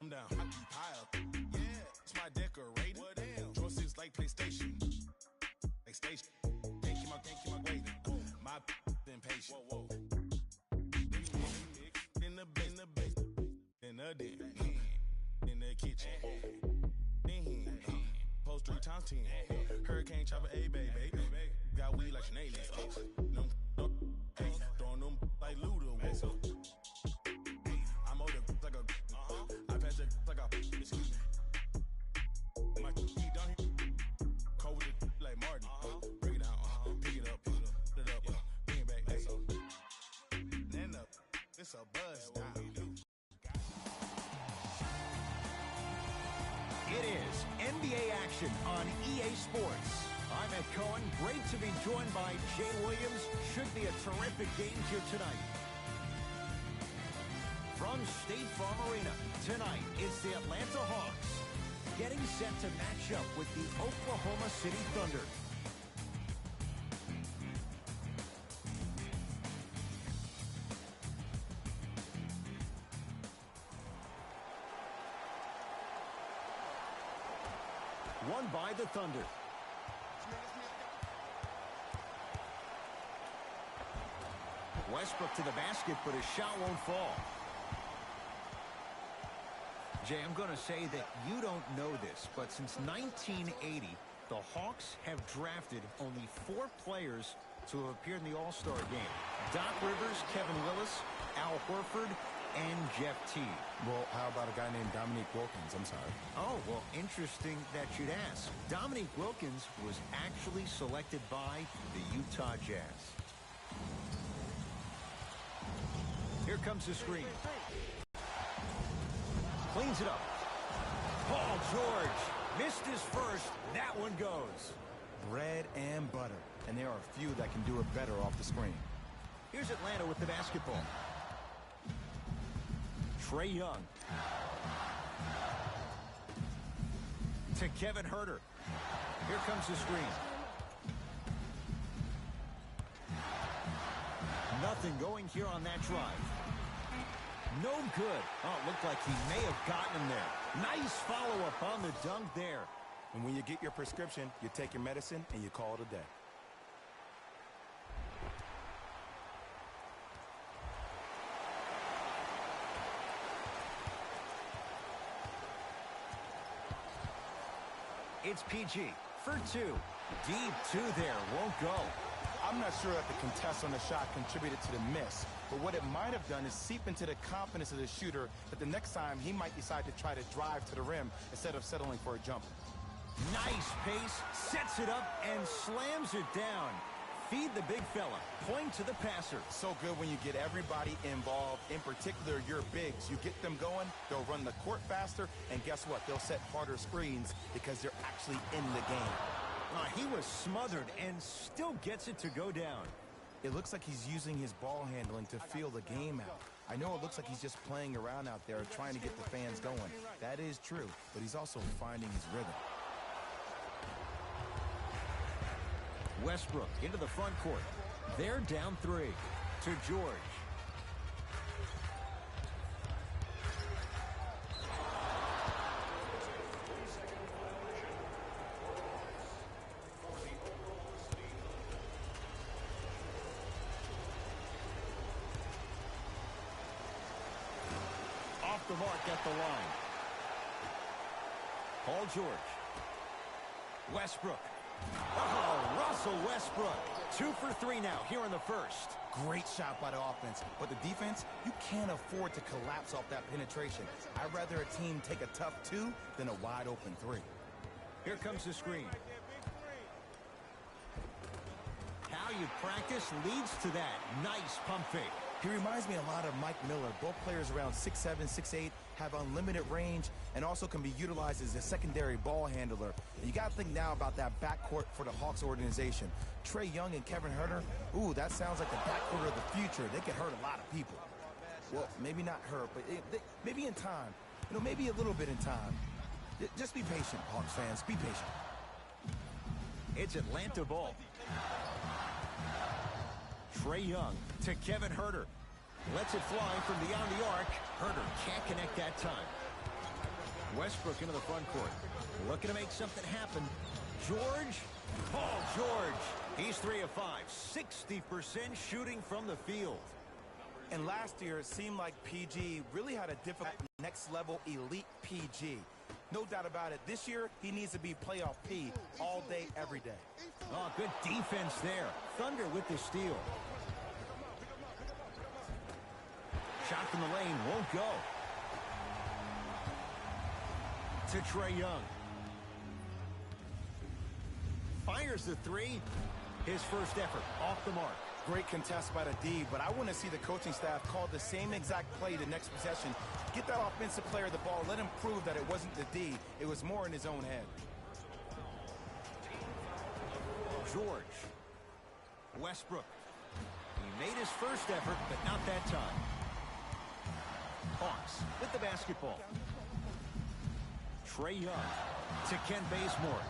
I'm down. I keep high up. Yeah, it's my decorator. Well, damn. Joysticks like PlayStation. Like station. Can't keep my waiting. My impatient. Whoa. In the base. In the den. In the kitchen. Post 3 times 10. Hurricane chopper, a baby. Got weed like Sinead. Throwing them like Luda. I'm older like a. I patch it like a. Excuse me. My feet down here. Cold with it like Martin. Break it down. Pick it up. Put it up. Bring it back. Stand up. It's a buzz now. It is NBA action on EA Sports. I'm Ed Cohen. Great to be joined by Jay Williams. Should be a terrific game here tonight. From State Farm Arena, tonight it's the Atlanta Hawks getting set to match up with the Oklahoma City Thunder. Won by the Thunder. Westbrook to the basket, but his shot won't fall. Jay, I'm going to say that you don't know this, but since 1980, the Hawks have drafted only 4 players to have appeared in the All-Star game. Doc Rivers, Kevin Willis, Al Horford, and Jeff Teague. Well, how about a guy named Dominique Wilkins? I'm sorry. Oh, well, interesting that you'd ask. Dominique Wilkins was actually selected by the Utah Jazz. Here comes the screen. Cleans it up. Paul George missed his first. That one goes. Bread and butter. And there are a few that can do it better off the screen. Here's Atlanta with the basketball. Trae Young. To Kevin Huerter. Here comes the screen. Nothing going here on that drive. No good. Oh, it looked like he may have gotten him there. Nice follow-up on the dunk there. And when you get your prescription, you take your medicine and you call it a day. It's PG for 2. Deep 2 there. Won't go. I'm not sure that the contest on the shot contributed to the miss, but what it might have done is seep into the confidence of the shooter that the next time he might decide to try to drive to the rim instead of settling for a jumper. Nice pace, sets it up, and slams it down. Feed the big fella. Point to the passer. So good when you get everybody involved, in particular your bigs. You get them going, they'll run the court faster, and guess what? They'll set harder screens because they're actually in the game. He was smothered and still gets it to go down. It looks like he's using his ball handling to feel the game out. I know it looks like he's just playing around out there trying to get the fans going. That is true, but he's also finding his rhythm. Westbrook into the front court. They're down 3 to George. Off the mark at the line. Paul George. Westbrook. Oh, Russell Westbrook. 2 for 3 now here in the first. Great shot by the offense, but the defense, you can't afford to collapse off that penetration. I'd rather a team take a tough 2 than a wide open 3. Here comes the screen. How you practice leads to that. Nice pump fake. He reminds me a lot of Mike Miller. Both players around 6'7", 6'8", have unlimited range and also can be utilized as a secondary ball handler. You got to think now about that backcourt for the Hawks organization. Trae Young and Kevin Huerter, ooh, that sounds like the backcourt of the future. They could hurt a lot of people. Well, maybe not hurt, but maybe in time. You know, maybe a little bit in time. Just be patient, Hawks fans. Be patient. It's Atlanta ball. Trae Young to Kevin Huerter. Lets it fly from beyond the arc. Huerter can't connect that time. Westbrook into the front court. Looking to make something happen. George. Paul George. He's 3 of 5. 60% shooting from the field. And last year, it seemed like PG really had a difficult next-level elite PG. No doubt about it. This year, he needs to be playoff P all day, every day. Oh, good defense there. Thunder with the steal. Shot from the lane won't go. To Trae Young. Fires the three. His first effort off the mark. Great contest by the D, but I want to see the coaching staff call the same exact play the next possession. Get that offensive player the ball. Let him prove that it wasn't the D. It was more in his own head. George. Westbrook. He made his first effort, but not that time. Hawks with the basketball. Trae Young to Kent Bazemore.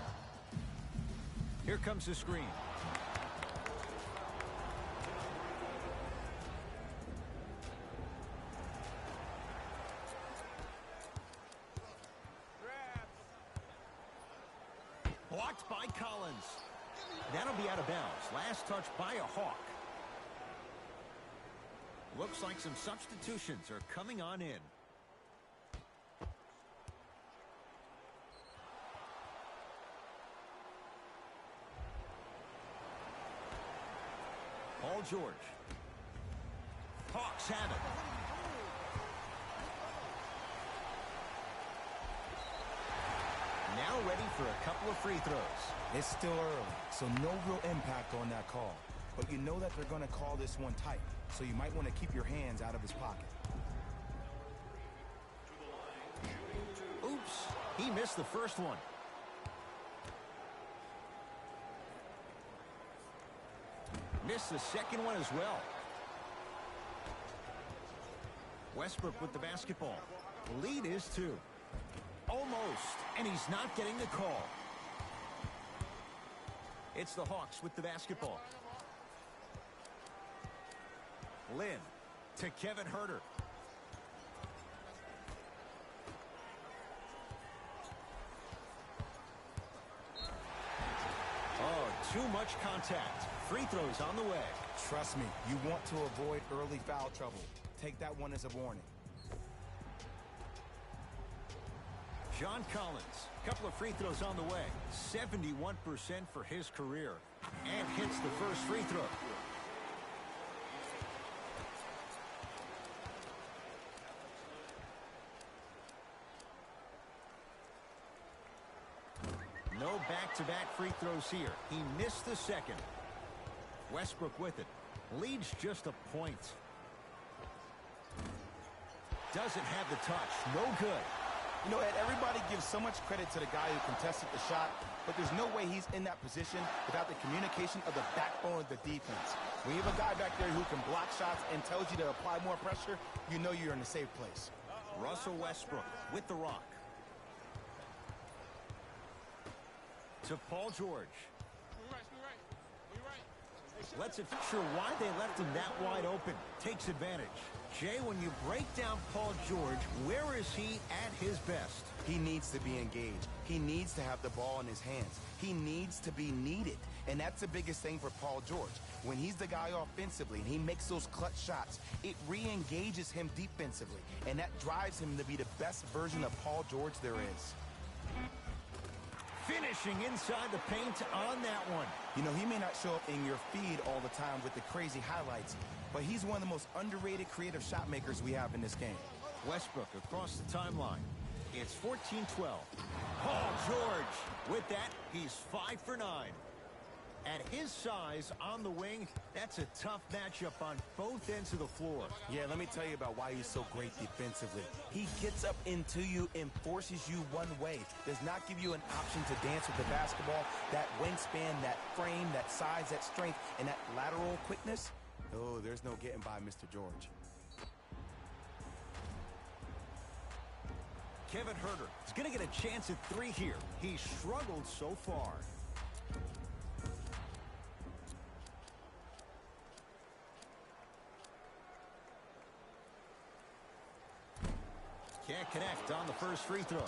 Here comes the screen. Blocked by Collins. That'll be out of bounds. Last touch by a Hawk. Looks like some substitutions are coming on in. Paul George. Hawks have it. Now ready for a couple of free throws. It's still early, so no real impact on that call. But you know that they're going to call this one tight, so you might want to keep your hands out of his pocket. Oops, he missed the first one. Missed the second one as well. Westbrook with the basketball. The lead is 2. Almost, and he's not getting the call. It's the Hawks with the basketball. Lynn to Kevin Huerter. Oh, too much contact. Free throws on the way. Trust me, you want to avoid early foul trouble. Take that one as a warning. John Collins, couple of free throws on the way. 71% for his career. And hits the first free throw. No back-to-back free throws here. He missed the second. Westbrook with it. Leads just a point. Doesn't have the touch. No good. You know, Ed, everybody gives so much credit to the guy who contested the shot, but there's no way he's in that position without the communication of the backbone of the defense. When you have a guy back there who can block shots and tells you to apply more pressure, you know you're in a safe place. Russell Westbrook with the rock. To Paul George. Let's picture why they left him that wide open. Takes advantage. Jay, when you break down Paul George, where is he at his best? He needs to be engaged. He needs to have the ball in his hands. He needs to be needed. And that's the biggest thing for Paul George. When he's the guy offensively and he makes those clutch shots, it re-engages him defensively. And that drives him to be the best version of Paul George there is. Finishing inside the paint on that one. You know, he may not show up in your feed all the time with the crazy highlights, but he's one of the most underrated creative shot makers we have in this game. Westbrook across the timeline. It's 14-12. Paul George. With that, he's 5 for 9. At his size on the wing, that's a tough matchup on both ends of the floor. Yeah, let me tell you about why he's so great defensively. He gets up into you and forces you one way. Does not give you an option to dance with the basketball. That wingspan, that frame, that size, that strength, and that lateral quickness. Oh, there's no getting by Mr. George. Kevin Huerter is going to get a chance at 3 here. He's struggled so far. Can't connect on the first free throw.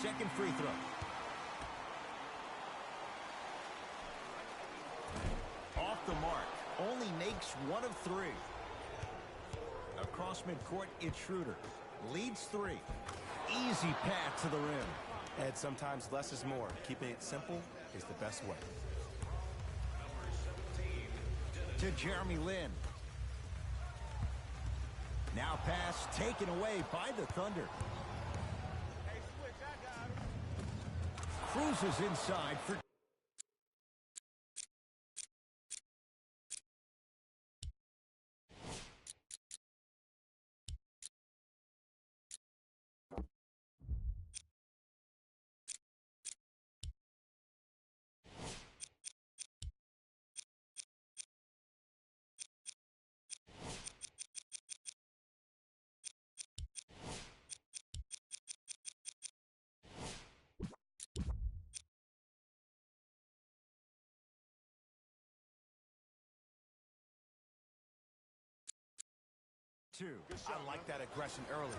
second free throw. Off the mark. Only makes 1 of 3. Across midcourt, it's Schroeder. Leads 3. Easy path to the rim. And sometimes less is more. Keeping it simple is the best way. To Jeremy Lin. Now pass taken away by the Thunder. Cruises inside for... I like that aggression early.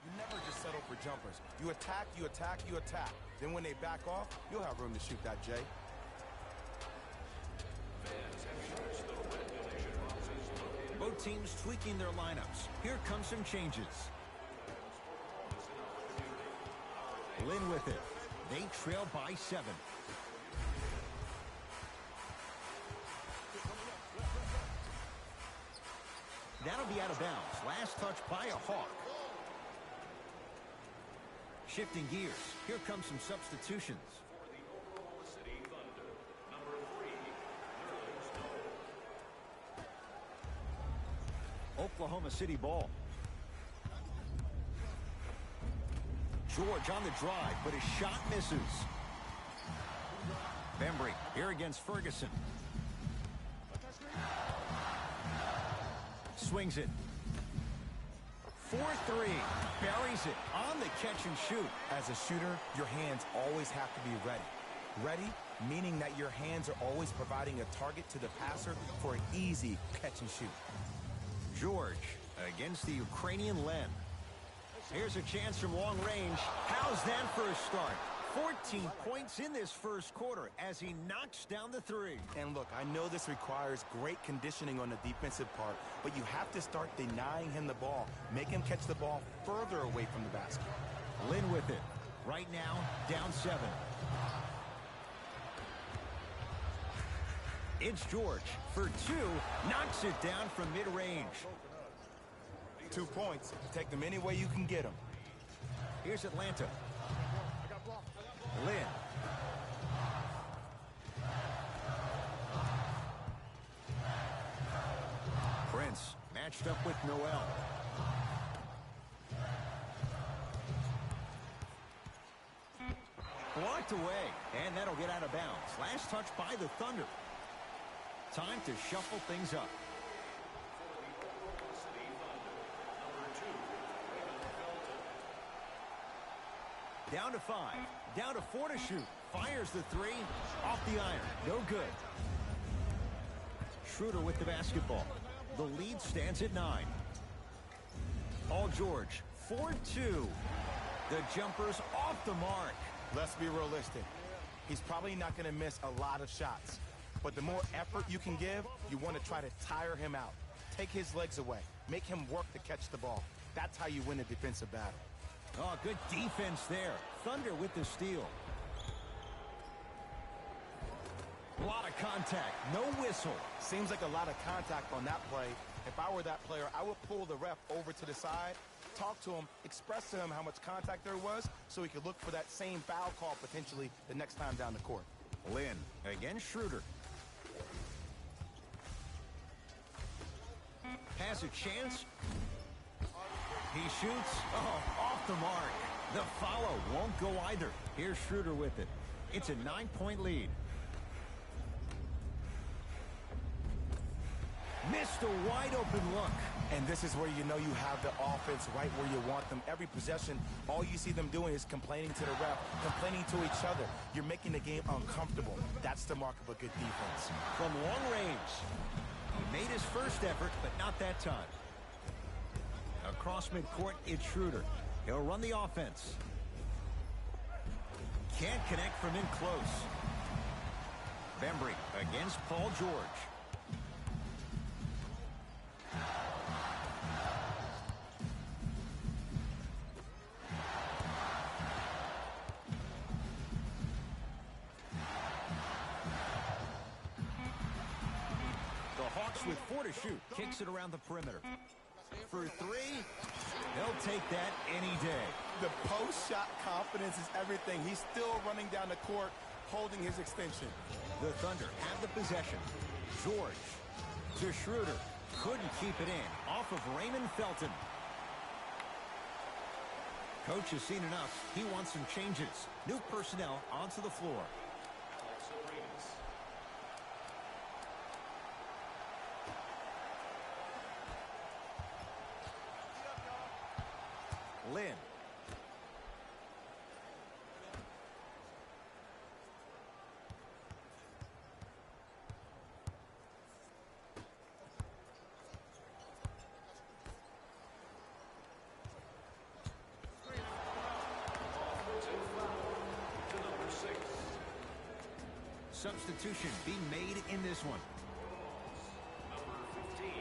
You never just settle for jumpers. You attack, you attack, you attack. Then when they back off, you'll have room to shoot that, Jay. Both teams tweaking their lineups. Here come some changes. Lin with it. They trail by 7. That'll be out of bounds. Last touch by a Hawk. Shifting gears. Here comes some substitutions. Oklahoma City ball. George on the drive, but his shot misses. Bembry here against Ferguson. Swings it. 4-3. Buries it on the catch and shoot. As a shooter, your hands always have to be ready. Ready, meaning that your hands are always providing a target to the passer for an easy catch and shoot. George against the Ukrainian Len. Here's a chance from long range. How's that for a start? 14 points in this first quarter as he knocks down the 3. And look, I know this requires great conditioning on the defensive part, but you have to start denying him the ball. Make him catch the ball further away from the basket. Lin with it. Right now, down 7. It's George for 2. Knocks it down from mid-range. 2 points. Take them any way you can get them. Here's Atlanta. Lin. Prince matched up with Noel. Blocked away, and that'll get out of bounds. Last touch by the Thunder. Time to shuffle things up. Down to 5. Down to 4 to shoot. Fires the 3. Off the iron. No good. Schroeder with the basketball. The lead stands at 9. Paul George. 4-2. The jumper's off the mark. Let's be realistic. He's probably not going to miss a lot of shots. But the more effort you can give, you want to try to tire him out. Take his legs away. Make him work to catch the ball. That's how you win a defensive battle. Oh, good defense there. Thunder with the steal. A lot of contact. No whistle. Seems like a lot of contact on that play. If I were that player, I would pull the ref over to the side, talk to him, express to him how much contact there was so he could look for that same foul call potentially the next time down the court. Lin against Schroeder. Has a chance. He shoots. Oh, off the mark. The follow won't go either. Here's Schroeder with it. It's a 9-point lead. Missed a wide open look. And this is where you know you have the offense right where you want them. Every possession, all you see them doing is complaining to the ref, complaining to each other. You're making the game uncomfortable. That's the mark of a good defense. From long range. He made his first effort, but not that time. Across midcourt, it's Schroeder. He'll run the offense. Can't connect from in close. Bembry against Paul George. The Hawks with 4 to shoot. Kicks it around the perimeter. For 3, they'll take that any day. The post-shot confidence is everything. He's still running down the court, holding his extension. The Thunder have the possession. George to Schroeder. Couldn't keep it in. Off of Raymond Felton. Coach has seen enough. He wants some changes. New personnel onto the floor. Lynn. Substitution being made in this one. Number 15,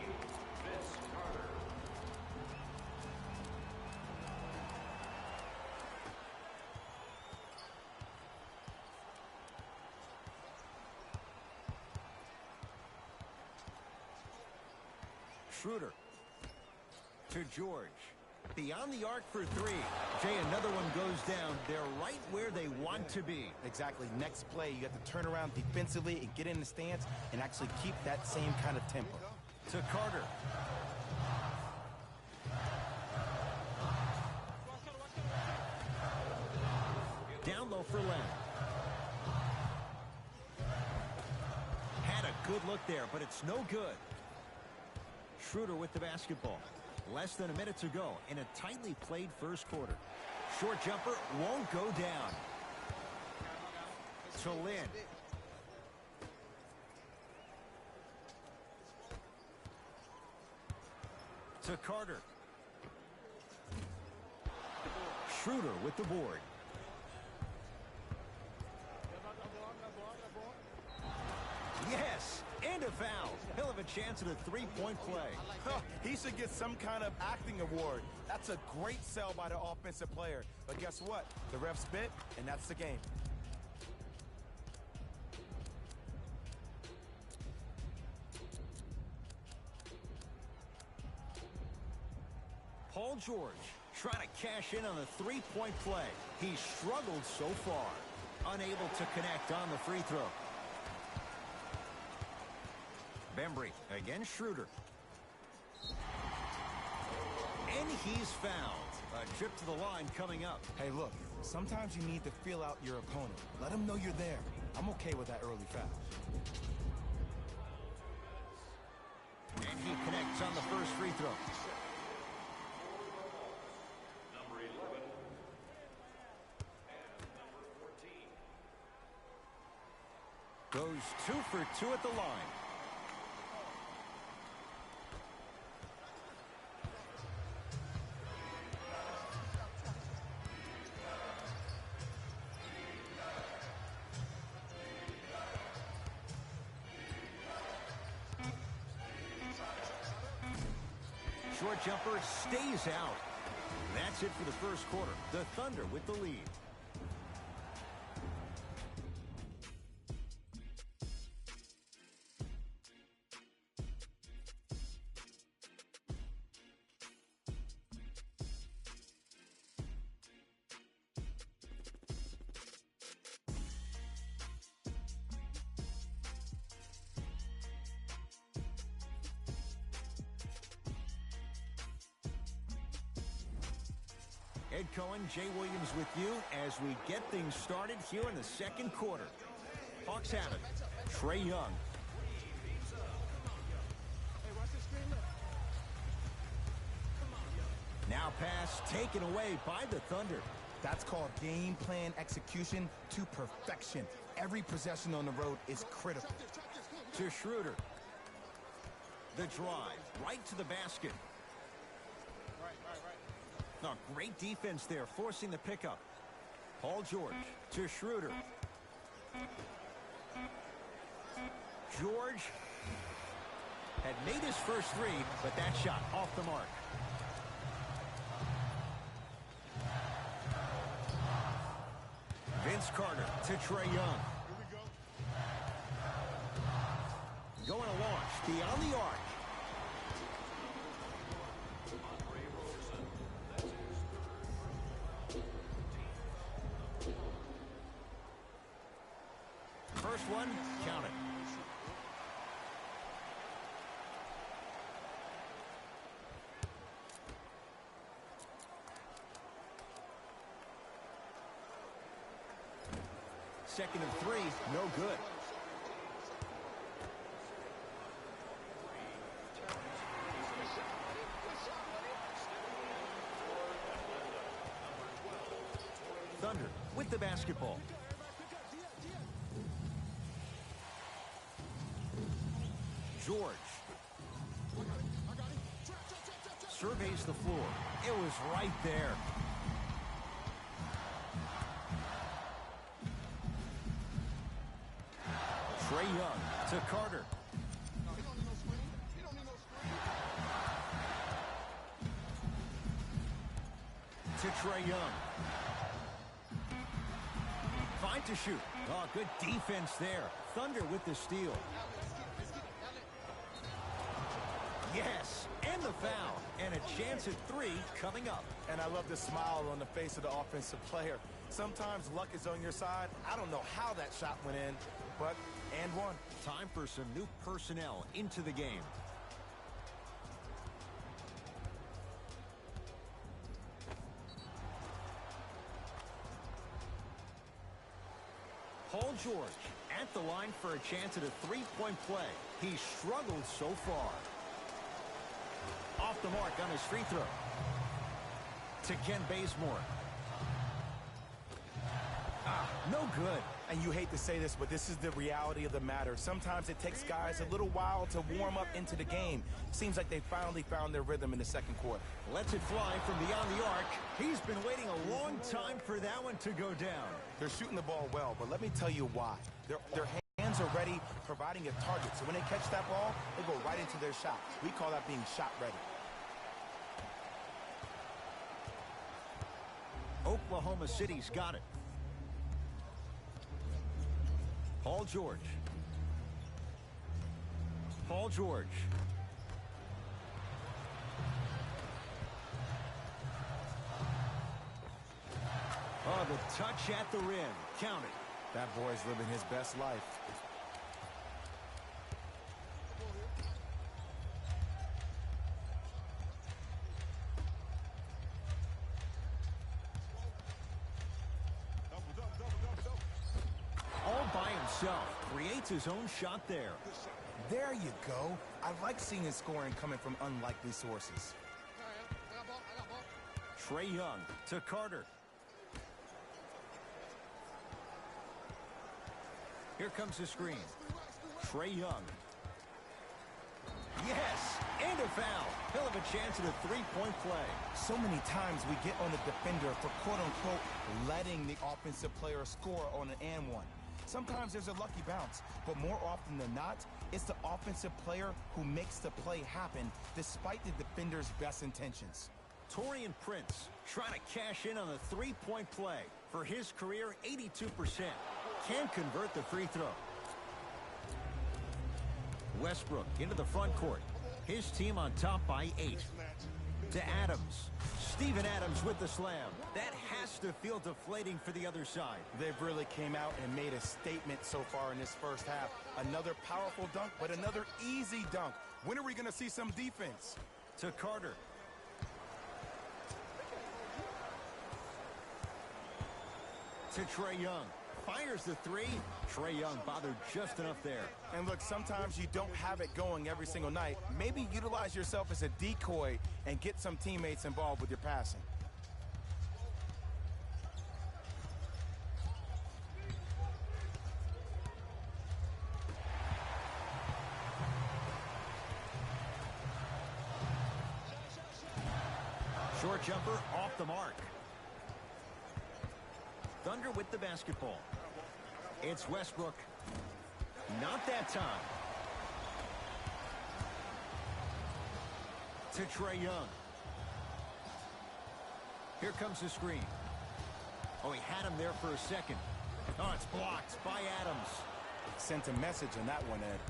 Vince Carter. Schroeder to George. Beyond the arc for 3. Jay, another one goes down. They're right where they want to be. Exactly. Next play, you have to turn around defensively and get in the stance and actually keep that same kind of tempo. To Carter. Down low for Len. Had a good look there, but it's no good. Schroeder with the basketball. Less than a minute to go in a tightly played first quarter. Short jumper won't go down. To Lynn. To Carter. Schroeder with the board. Yes, and a foul. He'll have a chance at a three-point play. He should get some kind of acting award. That's a great sell by the offensive player. But guess what? The ref spit, and that's the game. Paul George trying to cash in on a three-point play. He struggled so far. Unable to connect on the free throw. Bembry against Schroeder. And he's fouled. A trip to the line coming up. Hey, look, sometimes you need to feel out your opponent. Let him know you're there. I'm okay with that early foul. And he connects on the first free throw. Number 11 and number 14. Goes 2 for 2 at the line. Short jumper stays out. That's it for the first quarter. The Thunder with the lead. Ed Cohen, Jay Williams with you as we get things started here in the second quarter. Hawks have it. Trae Young. Now pass taken away by the Thunder. That's called game plan execution to perfection. Every possession on the road is critical. To Schroeder. The drive right to the basket. Oh, great defense there, forcing the pickup. Paul George to Schroeder. George had made his first three, but that shot off the mark. Vince Carter to Trae Young. Going to launch beyond the arc. First one, count it. Second and three, no good. Thunder with the basketball. George surveys the floor. It was right there. Trae Young to Carter. To Trae Young. Fine to shoot. Oh, good defense there. Thunder with the steal. Yes, and the foul. And a chance at three coming up. And I love the smile on the face of the offensive player. Sometimes luck is on your side. I don't know how that shot went in, but and one. Time for some new personnel into the game. Paul George at the line for a chance at a three-point play. He struggled so far. Off the mark on his free throw. To Ken Bazemore. No good. And you hate to say this, but this is the reality of the matter. Sometimes it takes guys a little while to warm up into the game. Seems like they finally found their rhythm in the second quarter. Lets it fly from beyond the arc. He's been waiting a long time for that one to go down. They're shooting the ball well, but let me tell you why. Their hands are ready, providing a target. So when they catch that ball, they go right into their shot. We call that being shot ready. Oklahoma City's got it. Paul George. Paul George. Oh, the touch at the rim. Count it. That boy's living his best life. All by himself. Creates his own shot there. There you go. I like seeing his scoring coming from unlikely sources. Trae Young to Carter. Here comes the screen. Trae Young. Yes, and a foul. He'll have a chance at a three-point play. So many times we get on the defender for quote-unquote letting the offensive player score on an and one. Sometimes there's a lucky bounce, but more often than not, it's the offensive player who makes the play happen despite the defender's best intentions. Taurean Prince trying to cash in on the three-point play. For his career, 82%. Can't convert the free throw. Westbrook into the front court. His team on top by 8. To Adams. Steven Adams with the slam. That has to feel deflating for the other side. They've really came out and made a statement so far in this first half. Another powerful dunk, but another easy dunk. When are we going to see some defense? To Carter. To Trae Young. Fires the three. Trae Young bothered just enough there. And look, sometimes you don't have it going every single night. Maybe utilize yourself as a decoy and get some teammates involved with your passing. Short jumper off the mark. Thunder with the basketball. It's Westbrook. Not that time. To Trae Young. Here comes the screen. Oh, he had him there for a second. Oh, it's blocked by Adams. Sent a message on that one, Ed.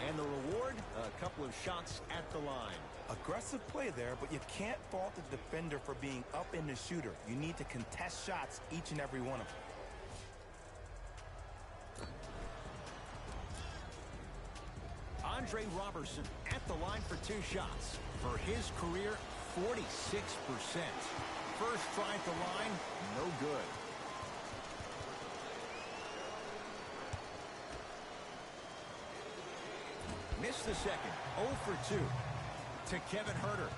And the reward, a couple of shots at the line. Aggressive play there, but you can't fault the defender for being up in the shooter. You need to contest shots, each and every one of them. Andre Robertson at the line for 2 shots. For his career, 46%. First try at the line, no good. Missed the second, 0 for 2. To Kevin Huerter.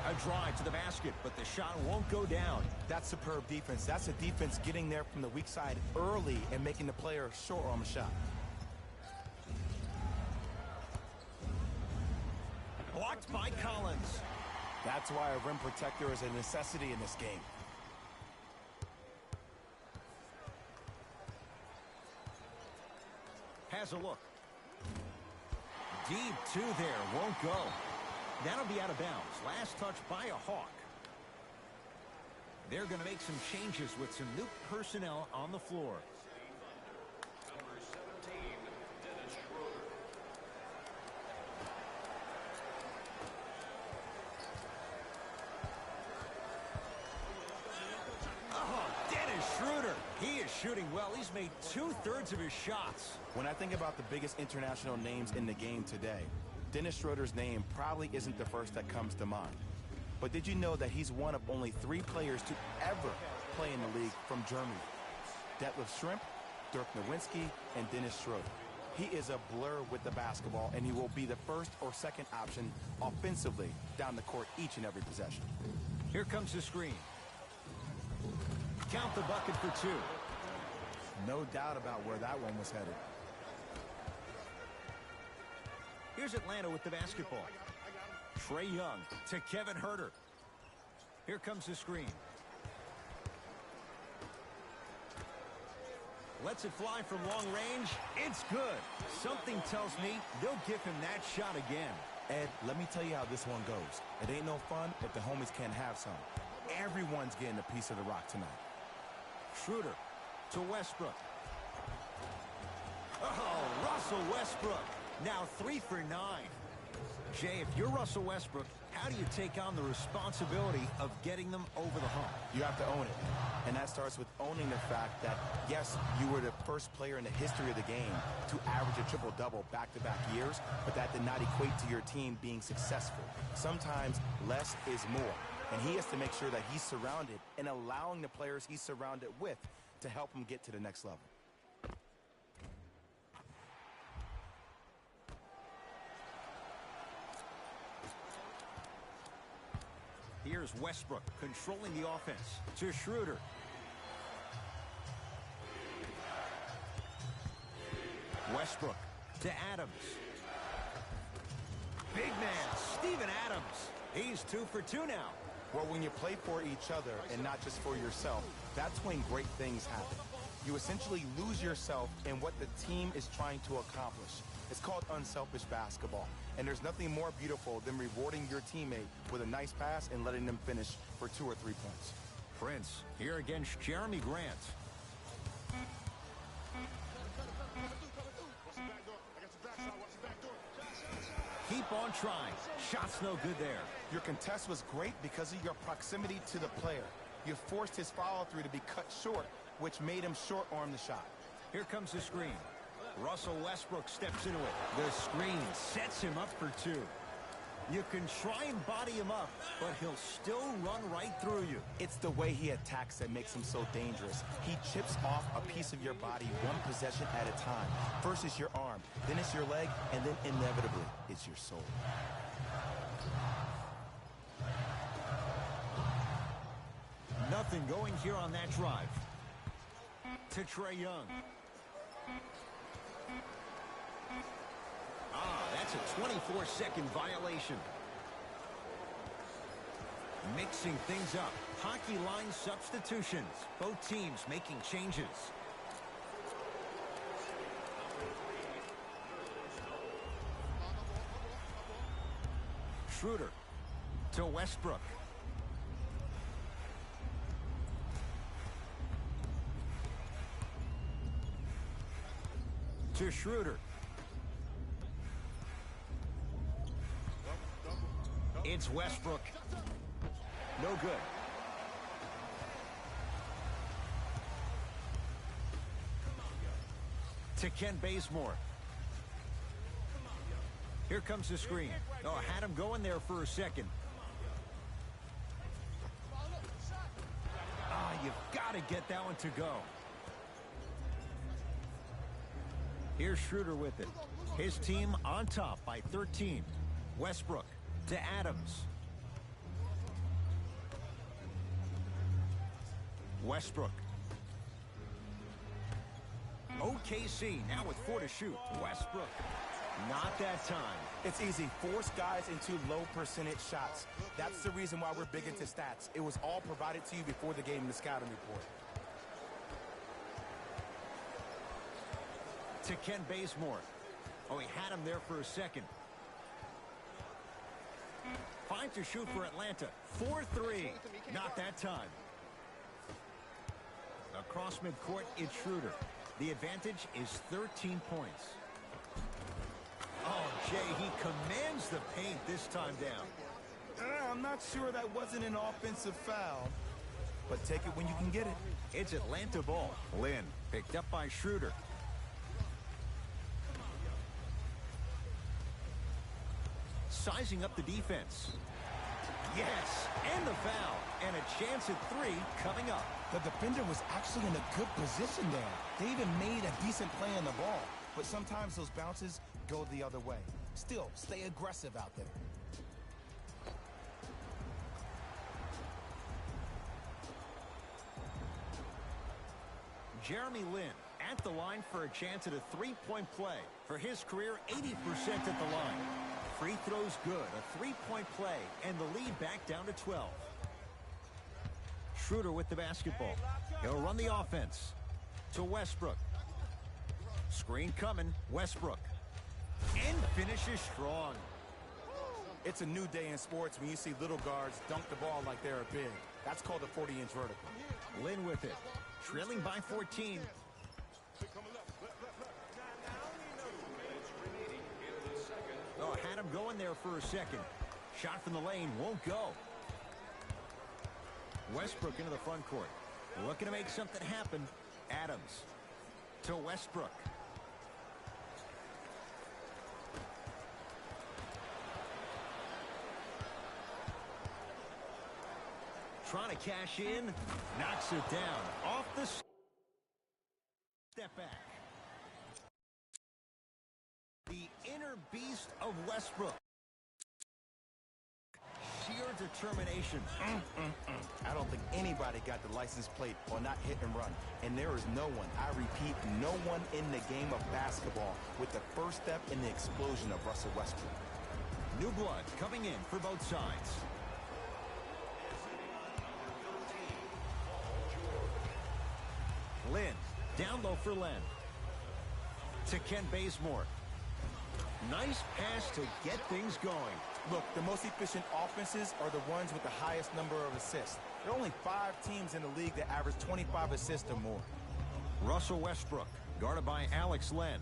A drive to the basket, but the shot won't go down. That's superb defense. That's a defense getting there from the weak side early and making the player short on the shot. Blocked by Collins. That's why a rim protector is a necessity in this game. Has a look. Deep 2 there, won't go. That'll be out of bounds. Last touch by a Hawk. They're going to make some changes with some new personnel on the floor. Number 17, Dennis Schroeder. Oh, Dennis Schroeder. He is shooting well. He's made 2/3 of his shots. When I think about the biggest international names in the game today, Dennis Schroeder's name probably isn't the first that comes to mind. But did you know that he's one of only 3 players to ever play in the league from Germany? Detlef Schrempf, Dirk Nowitzki, and Dennis Schroeder. He is a blur with the basketball, and he will be the first or second option offensively down the court each and every possession. Here comes the screen. Count the bucket for 2. No doubt about where that one was headed. Here's Atlanta with the basketball. Trae Young to Kevin Huerter. Here comes the screen. Lets it fly from long range. It's good. Something tells me they'll give him that shot again. Ed, let me tell you how this one goes. It ain't no fun if the homies can't have some. Everyone's getting a piece of the rock tonight. Schroeder to Westbrook. Oh, Russell Westbrook. Now 3 for 9. Jay, if you're Russell Westbrook, how do you take on the responsibility of getting them over the hump? You have to own it. And that starts with owning the fact that, yes, you were the first player in the history of the game to average a triple-double back-to-back years, but that did not equate to your team being successful. Sometimes less is more. And he has to make sure that he's surrounded and allowing the players he's surrounded with to help him get to the next level. Here's Westbrook controlling the offense to Schroeder. Westbrook to Adams. Big man, Steven Adams. He's 2 for 2 now. Well, when you play for each other and not just for yourself, that's when great things happen. You essentially lose yourself in what the team is trying to accomplish. It's called unselfish basketball. And there's nothing more beautiful than rewarding your teammate with a nice pass and letting them finish for 2 or 3 points. Prince here against Jeremy Grant. Keep on trying. Shot's no good there. Your contest was great because of your proximity to the player. You forced his follow-through to be cut short, which made him short-arm the shot. Here comes the screen. Russell Westbrook steps into it. The screen sets him up for 2. You can try and body him up, but he'll still run right through you. It's the way he attacks that makes him so dangerous. He chips off a piece of your body one possession at a time. First it's your arm, then it's your leg, and then inevitably it's your soul. Nothing going here on that drive. to Trae Young. That's a 24-second violation. Mixing things up. Hockey line substitutions. Both teams making changes. Schroeder to Westbrook. To Schroeder. It's Westbrook. No good. To Ken Bazemore. Here comes the screen. Oh, had him going there for a second. You've got to get that one to go. Here's Schroeder with it. His team on top by 13. Westbrook to Adams. Westbrook. OKC now with 4 to shoot. Westbrook. Not that time. It's easy. Force guys into low percentage shots. That's the reason why we're big into stats. It was all provided to you before the game in the scouting report. To Ken Bazemore. Oh, he had him there for a second. 5 to shoot for Atlanta. 4-3. Not that time. Across midcourt, it's Schroeder. The advantage is 13 points. Oh, Jay, he commands the paint this time down. I'm not sure that wasn't an offensive foul, but take it when you can get it. It's Atlanta ball. Lynn picked up by Schroeder. Sizing up the defense. Yes, and the foul. And a chance at 3 coming up. The defender was actually in a good position there. They even made a decent play on the ball. But sometimes those bounces go the other way. Still, stay aggressive out there. Jeremy Lin at the line for a chance at a 3-point play. For his career, 80% at the line. Free throws good, a 3-point play, and the lead back down to 12. Schroeder with the basketball. He'll run the offense to Westbrook. Screen coming, Westbrook. And finishes strong. It's a new day in sports when you see little guards dunk the ball like they're big. That's called a 40-inch vertical. Lynn with it. Trailing by 14. Oh, had him going there for a second. Shot from the lane won't go. Westbrook into the front court. Looking to make something happen. Adams to Westbrook. Trying to cash in. Knocks it down. Off the step back. The inner beast of Westbrook. Sheer determination. I don't think anybody got the license plate or not hit and run. And there is no one, I repeat, no one in the game of basketball with the first step in the explosion of Russell Westbrook. New blood coming in for both sides. Lynn, down low for Len. To Ken Bazemore. Nice pass to get things going. Look, the most efficient offenses are the ones with the highest number of assists. There are only 5 teams in the league that average 25 assists or more. Russell Westbrook, guarded by Alex Len.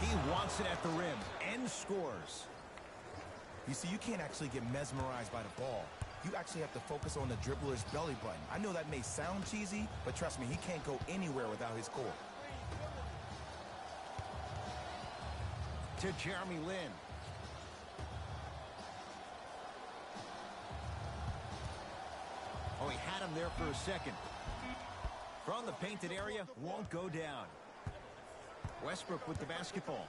He wants it at the rim and scores. You see, you can't actually get mesmerized by the ball. You actually have to focus on the dribbler's belly button. I know that may sound cheesy, but trust me, he can't go anywhere without his core. To Jeremy Lin. Oh, he had him there for a second. From the painted area, won't go down. Westbrook with the basketball.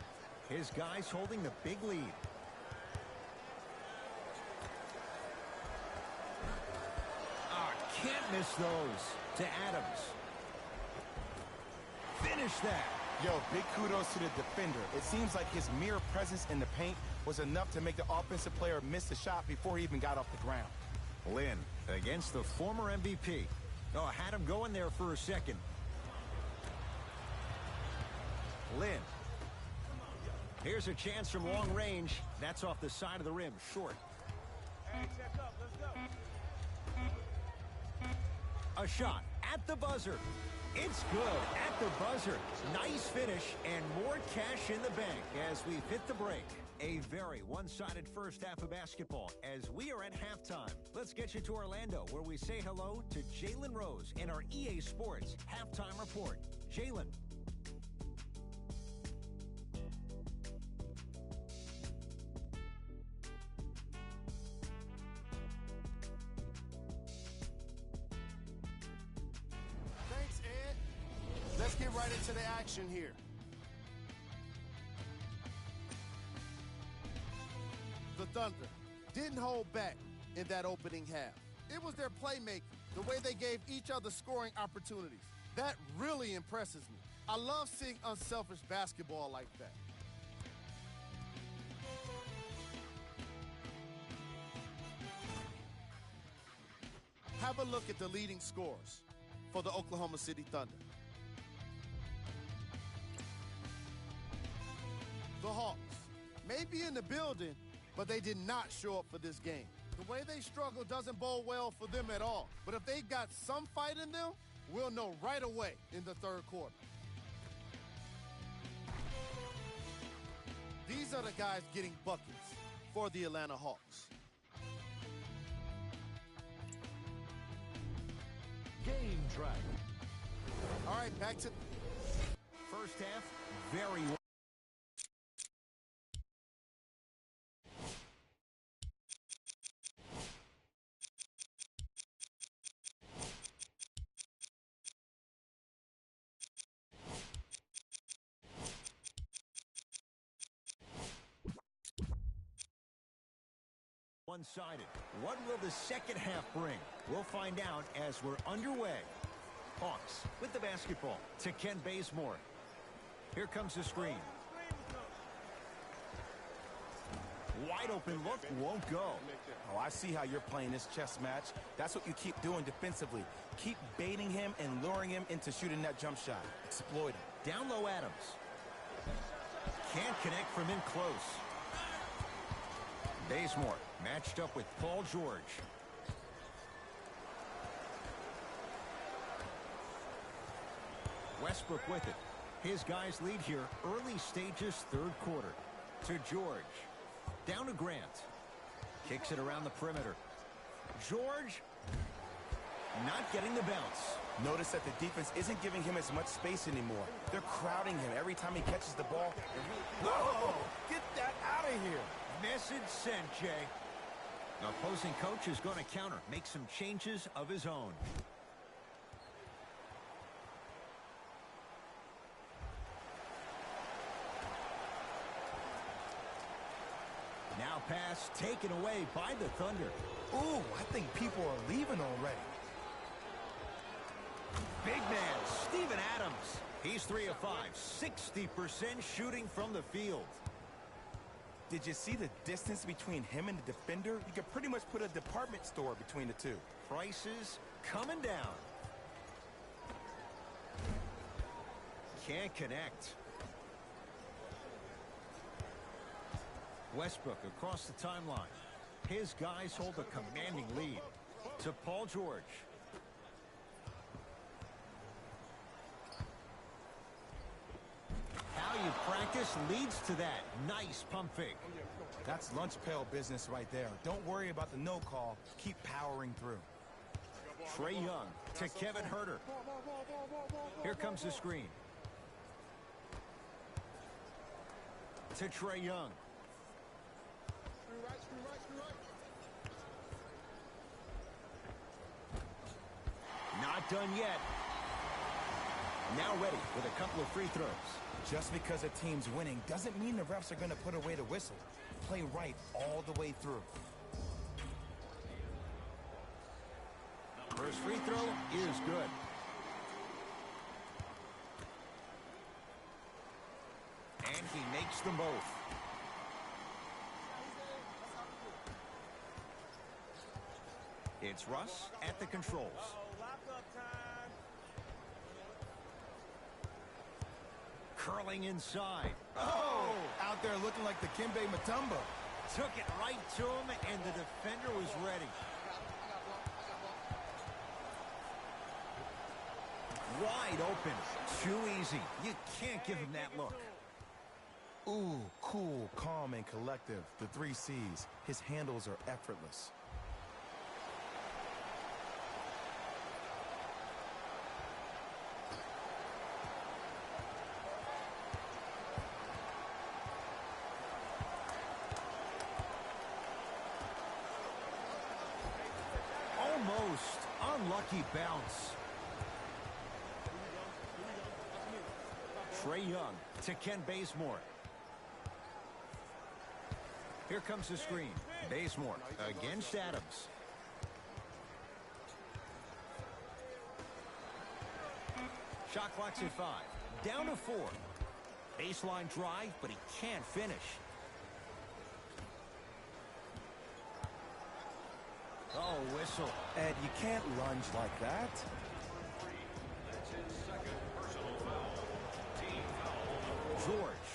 His guys holding the big lead. Can't miss those. To Adams. finish that. Yo, big kudos to the defender. It seems like his mere presence in the paint was enough to make the offensive player miss the shot before he even got off the ground. Lynn against the former MVP. Oh, had him going there for a second. Lynn. Here's a chance from long range. That's off the side of the rim, short. Hey, check up. Let's go. A shot at the buzzer. It's good at the buzzer. Nice finish and more cash in the bank as we've hit the break. A very one-sided first half of basketball as we are at halftime. Let's get you to Orlando where we say hello to Jalen Rose in our EA Sports Halftime Report. Jalen. Thanks, Ed. Let's get right into the action here. The Thunder didn't hold back in that opening half. It was their playmaking, the way they gave each other scoring opportunities. That really impresses me. I love seeing unselfish basketball like that. Have a look at the leading scorers for the Oklahoma City Thunder. The Hawks may be in the building, but they did not show up for this game. The way they struggle doesn't bode well for them at all. But if they've got some fight in them, we'll know right away in the third quarter. These are the guys getting buckets for the Atlanta Hawks. Game track. All right, back to... First half, very well. One-sided. What will the second half bring? We'll find out as we're underway. Hawks with the basketball to Kent Bazemore. Here comes the screen. Wide open look won't go. Oh, I see how you're playing this chess match. That's what you keep doing defensively. Keep baiting him and luring him into shooting that jump shot. Exploit him. Down low Adams. Can't connect from in close. Bazemore matched up with Paul George. Westbrook with it. His guys lead here early stages third quarter. To George. Down to Grant. Kicks it around the perimeter. George not getting the bounce. Notice that the defense isn't giving him as much space anymore. They're crowding him every time he catches the ball. Whoa! Get that out of here! Message sent, Jay. The opposing coach is going to counter, make some changes of his own. Now pass taken away by the Thunder. Ooh, I think people are leaving already. Big man, Steven Adams. He's 3 of 5, 60% shooting from the field. Did you see the distance between him and the defender? You could pretty much put a department store between the two. Prices coming down. Can't connect. Westbrook across the timeline. His guys hold a commanding lead. To Paul George. How you practice leads to that. Nice pump fake. That's lunch pail business right there. Don't worry about the no call. Keep powering through. Trae Young to Kevin Huerter. Here comes the screen. To Trae Young. Not done yet. Now ready with a couple of free throws. Just because a team's winning doesn't mean the refs are going to put away the whistle. Play right all the way through. First free throw is good. he makes them both. It's Russ at the controls. Curling inside. Oh! Out there looking like the Kimbe Mutombo. Took it right to him, and the defender was ready. Wide open. Too easy. You can't give him that look. Ooh, cool, calm, and collective. The 3 C's. His handles are effortless. Almost. Unlucky bounce. Trae Young to Ken Bazemore. Here comes the screen. Bazemore against Adams. Shot clock's at 5. Down to 4. Baseline drive, but he can't finish. Oh, whistle. Ed, you can't lunge like that. That's his second personal foul. Team foul. George.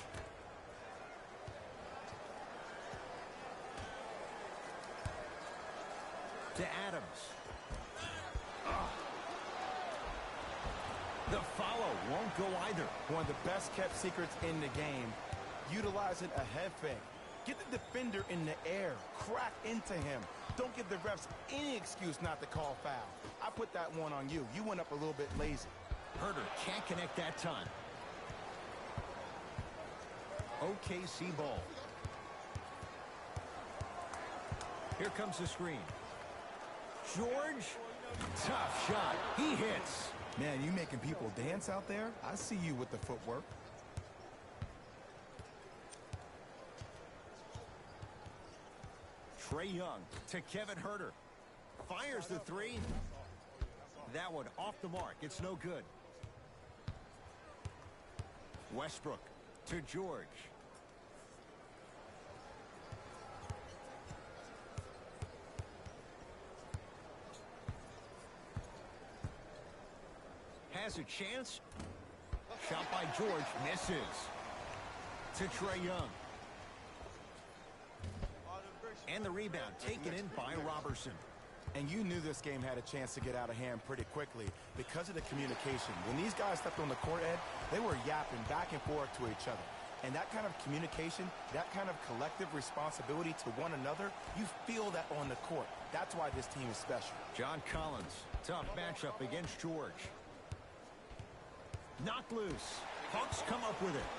To Adams. The follow won't go either. One of the best kept secrets in the game. Utilizing a head fake. Get the defender in the air. Crack into him. Don't give the refs any excuse not to call foul. I put that one on you. You went up a little bit lazy. Herter can't connect that time. OKC ball. Here comes the screen. George. Tough shot. He hits. Man, you making people dance out there? I see you with the footwork. Trae Young to Kevin Herter. Fires the 3. That one off the mark. It's no good. Westbrook to George. Has a chance. Shot by George. Misses. To Trae Young. And the rebound taken in by Robertson. And you knew this game had a chance to get out of hand pretty quickly because of the communication. When these guys stepped on the court, Ed, they were yapping back and forth to each other. And that kind of communication, that kind of collective responsibility to one another, you feel that on the court. That's why this team is special. John Collins, tough matchup against George. Knocked loose. Hawks come up with it.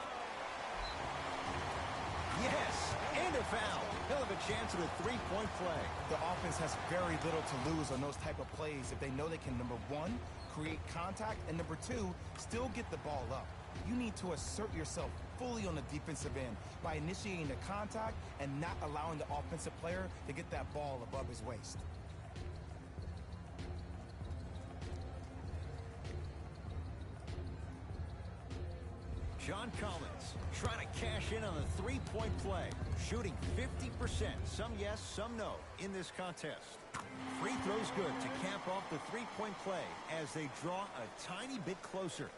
Yes, and a foul. He'll have a chance at a 3-point play. The offense has very little to lose on those type of plays if they know they can, number 1, create contact, and number 2, still get the ball up. You need to assert yourself fully on the defensive end by initiating the contact and not allowing the offensive player to get that ball above his waist. John Collins trying to cash in on the 3-point play. Shooting 50%. Some yes, some no in this contest. Free throws good to cap off the 3-point play as they draw a tiny bit closer.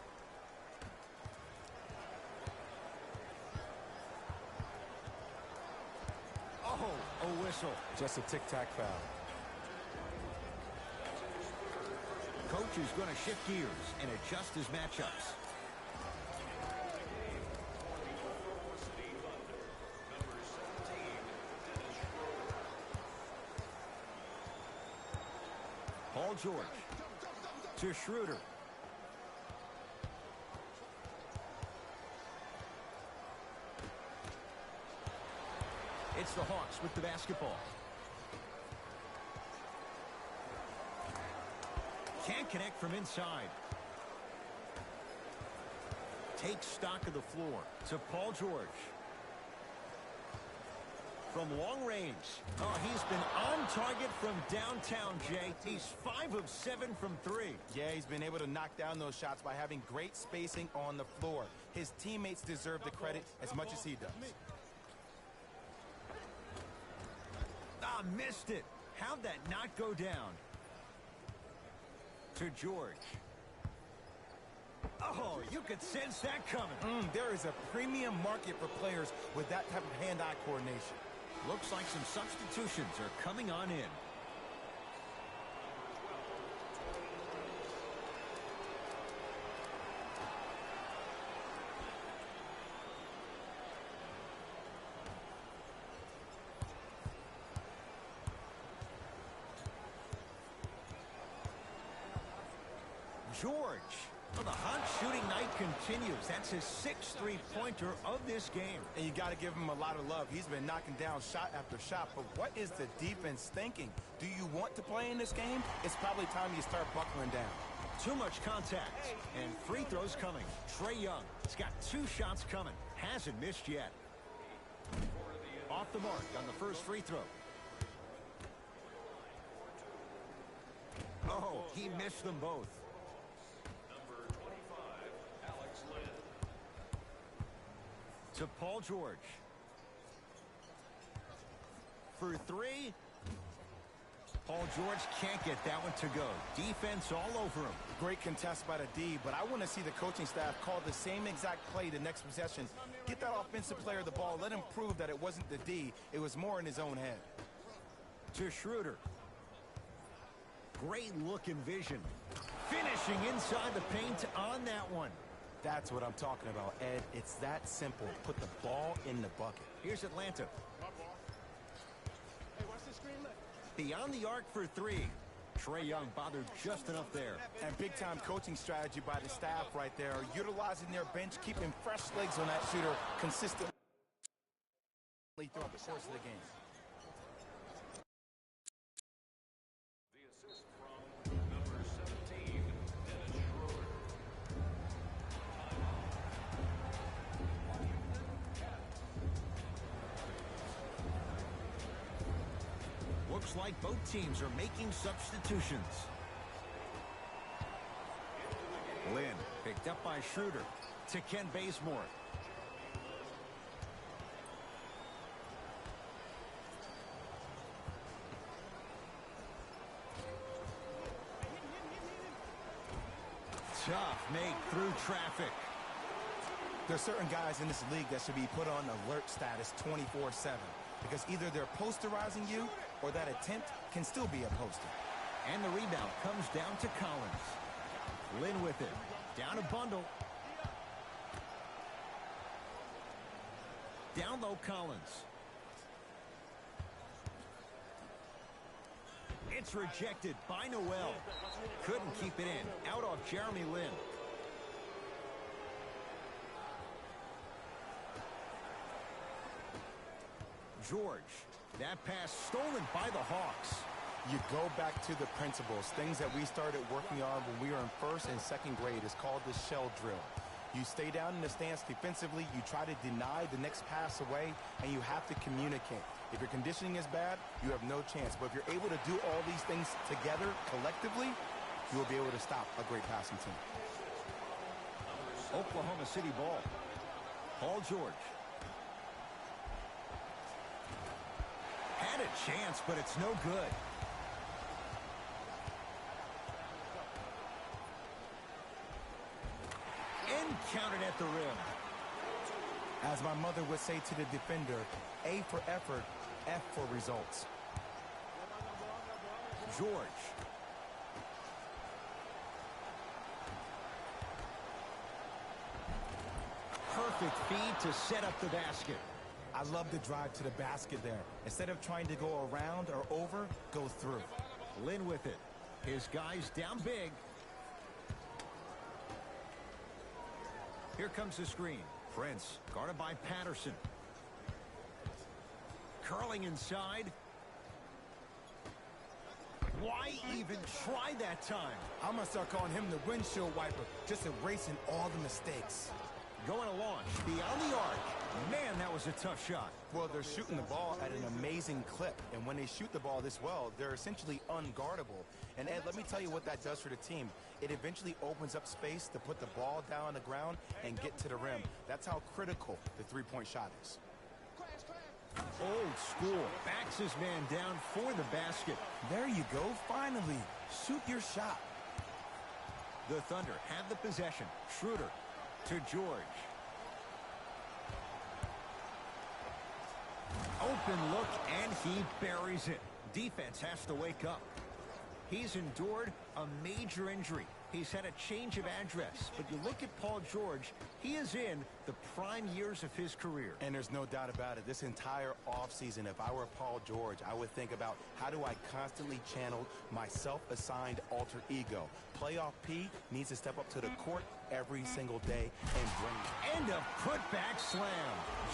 Oh, a whistle. Just a tic-tac foul. Coach is going to shift gears and adjust his matchups. Paul George to Schroeder. It's the Hawks with the basketball. Can't connect from inside. Takes stock of the floor to Paul George. from long range. Oh, he's been on target from downtown, Jay. He's 5 of 7 from 3. Yeah, he's been able to knock down those shots by having great spacing on the floor. His teammates deserve the credit as much as he does. Ah, missed it. How'd that not go down? To George. Oh, you could sense that coming. There is a premium market for players with that type of hand-eye coordination. Looks like some substitutions are coming on in. George. Well, the hot shooting night continues. That's his 6th three-pointer of this game. And you got to give him a lot of love. He's been knocking down shot after shot. But what is the defense thinking? Do you want to play in this game? It's probably time you start buckling down. Too much contact. And free throws coming. Trae Young has got 2 shots coming. Hasn't missed yet. Off the mark on the first free throw. Oh, he missed them both. To Paul George. For 3. Paul George can't get that one to go. Defense all over him. Great contest by the D, but I want to see the coaching staff call the same exact play the next possession. Get that offensive player the ball. Let him prove that it wasn't the D. It was more in his own head. To Schroeder. Great look and vision. Finishing inside the paint on that one. That's what I'm talking about, Ed. It's that simple. Put the ball in the bucket. Here's Atlanta. Beyond the arc for 3. Trae Young bothered just enough there. And big-time coaching strategy by the staff right there. Utilizing their bench, keeping fresh legs on that shooter consistently throughout the course of the game. The assist from number 17, Dennis Schroeder. Looks like both teams are making substitutions. Lynn picked up by Schroeder. To Ken Bazemore. Tough make through traffic. There's certain guys in this league that should be put on alert status 24/7 because either they're posterizing you or that attempt can still be a poster. And the rebound comes down to Collins. Lynn with it. Down a bundle. Down low Collins. It's rejected by Noel. Couldn't keep it in. Out off Jeremy Lin. George. That pass stolen by the Hawks. You go back to the principles, things that we started working on when we were in first and second grade. Is called the shell drill. You stay down in the stance defensively, you try to deny the next pass away, and you have to communicate. If your conditioning is bad, you have no chance. But if you're able to do all these things together, collectively, you will be able to stop a great passing team. Oklahoma City ball. Paul George. Had a chance, but it's no good. Counted at the rim. As my mother would say to the defender, A for effort, F for results. George. Perfect feed to set up the basket. I love the drive to the basket there. Instead of trying to go around or over, go through. Lynn with it. His guys down big. Here comes the screen. Prince guarded by Patterson. Curling inside. Why even try that time? I'm going to start calling him the windshield wiper, just erasing all the mistakes. Going to launch. Beyond the arc. Man, that was a tough shot. Well, they're shooting the ball at an amazing clip, and when they shoot the ball this well, they're essentially unguardable. And Ed, let me tell you what that does for the team. It eventually opens up space to put the ball down on the ground and get to the rim. That's how critical the three-point shot is. Old school. Backs his man down for the basket. There you go, finally. Shoot your shot. The Thunder have the possession. Schroeder to George. Open look, and he buries it. Defense has to wake up. He's endured a major injury. He's had a change of address. But you look at Paul George, he is in the prime years of his career. And there's no doubt about it. This entire offseason, if I were Paul George, I would think about how do I constantly channel my self-assigned alter ego. Playoff P needs to step up to the court every single day and bring it. And a putback slam.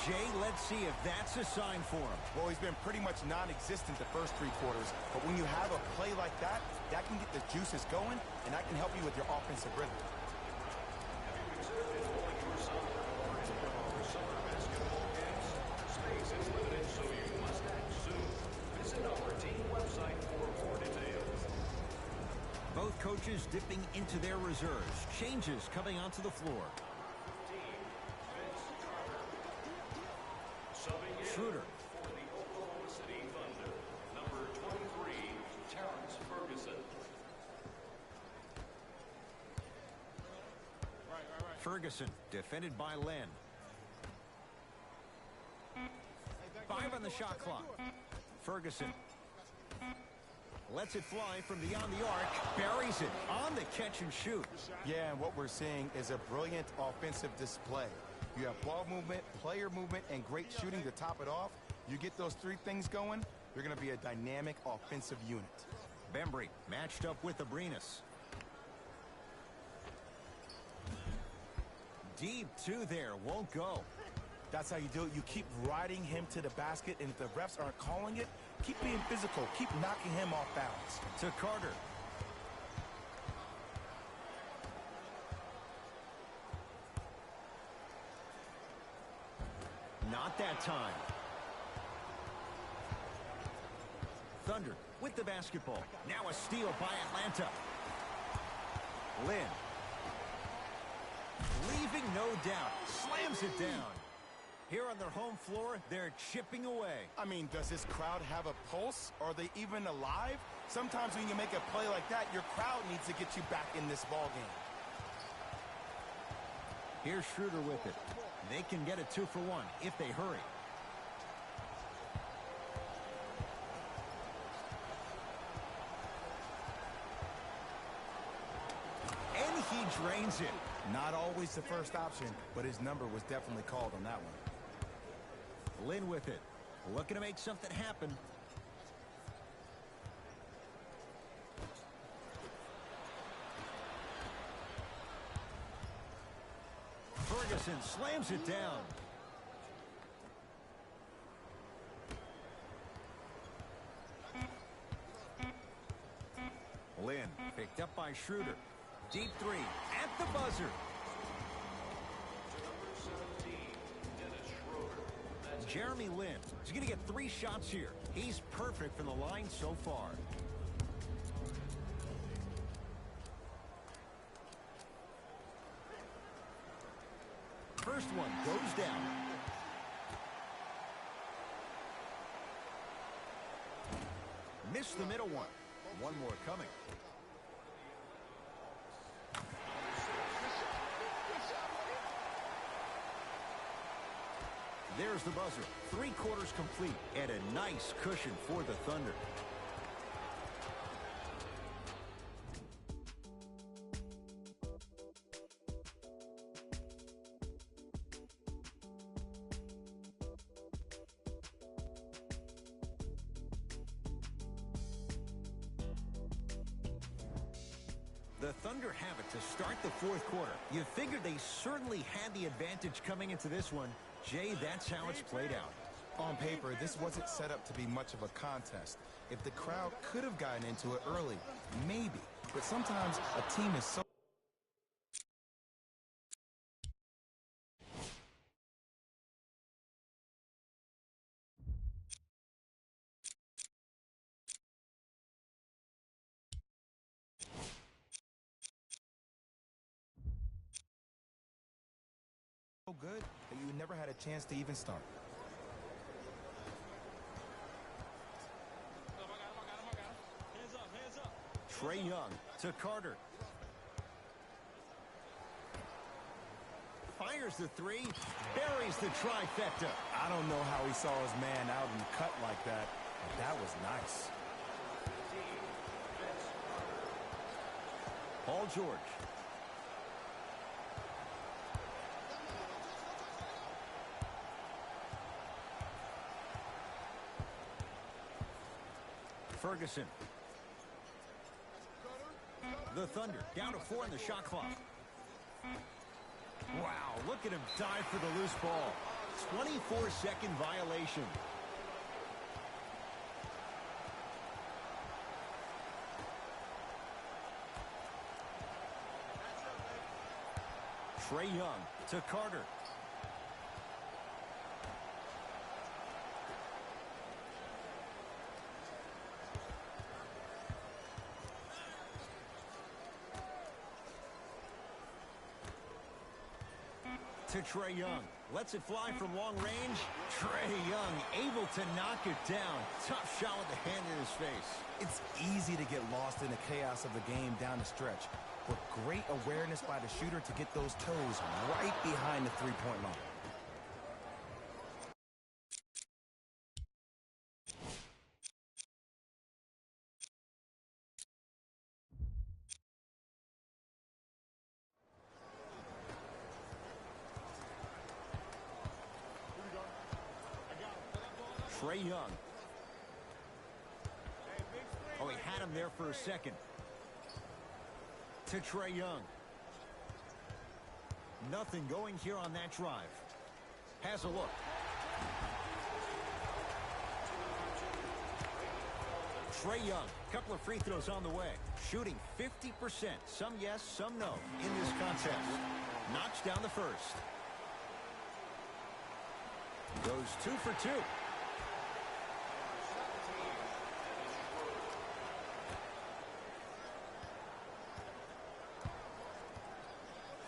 Jay, let's see if that's a sign for him. Well, he's been pretty much non-existent the first three quarters, but when you have a play like that, that can get the juices going, and that can help you with your offensive rhythm. Space is limited, so you must act soon. Visit our team website for more details. Both coaches dipping into their reserves. Changes coming onto the floor. Subbing in Schroeder. for the Oklahoma City Thunder, number 23, Terrence Ferguson. Ferguson, defended by Len. 5 on the shot clock. Ferguson lets it fly from beyond the arc. Buries it on the catch and shoot. Yeah, and what we're seeing is a brilliant offensive display. You have ball movement, player movement, and great shooting to top it off. You get those three things going, you're going to be a dynamic offensive unit. Bembry matched up with Abrinas. Deep two there, won't go. That's how you do it. You keep riding him to the basket, and if the refs aren't calling it, keep being physical. Keep knocking him off balance. To Carter. Not that time. Thunder with the basketball. Now a steal by Atlanta. Lynn. Leaving no doubt. Slams it down. Here on their home floor, they're chipping away. I mean, does this crowd have a pulse? Are they even alive? Sometimes when you make a play like that, your crowd needs to get you back in this ball game. Here's Schroeder with it. They can get a 2-for-1 if they hurry. And he drains it. Not always the first option, but his number was definitely called on that one. Lynn with it. Looking to make something happen. Ferguson slams it down. Lynn picked up by Schroeder. Deep three at the buzzer. Number 17, Dennis Schroeder. Jeremy Lin is going to get 3 shots here. He's perfect from the line so far. First one goes down. Missed the middle one. One more coming. There's the buzzer. 3 quarters complete and a nice cushion for the Thunder. The Thunder have it to start the 4th quarter. You figured they certainly had the advantage coming into this one. Jay, that's how it's played out. On paper, this wasn't set up to be much of a contest. If the crowd could have gotten into it early, maybe. But sometimes a team is so never had a chance to even start. Trae Young to Carter. Fires the three, buries the trifecta. I don't know how he saw his man out and cut like that, but that was nice. Paul George. Ferguson. The Thunder down to 4 in the shot clock. Wow, look at him dive for the loose ball. 24-second violation. Trae Young to Carter. To Trae Young. Lets it fly from long range. Trae Young able to knock it down. Tough shot with the hand in his face. It's easy to get lost in the chaos of the game down the stretch, but great awareness by the shooter to get those toes right behind the three-point line. Trae Young. Oh, he had him there for a second. To Trae Young. Nothing going here on that drive. Has a look. Trae Young, couple of free throws on the way. Shooting 50%. Some yes, some no in this contest. Knocks down the first. Goes 2 for 2.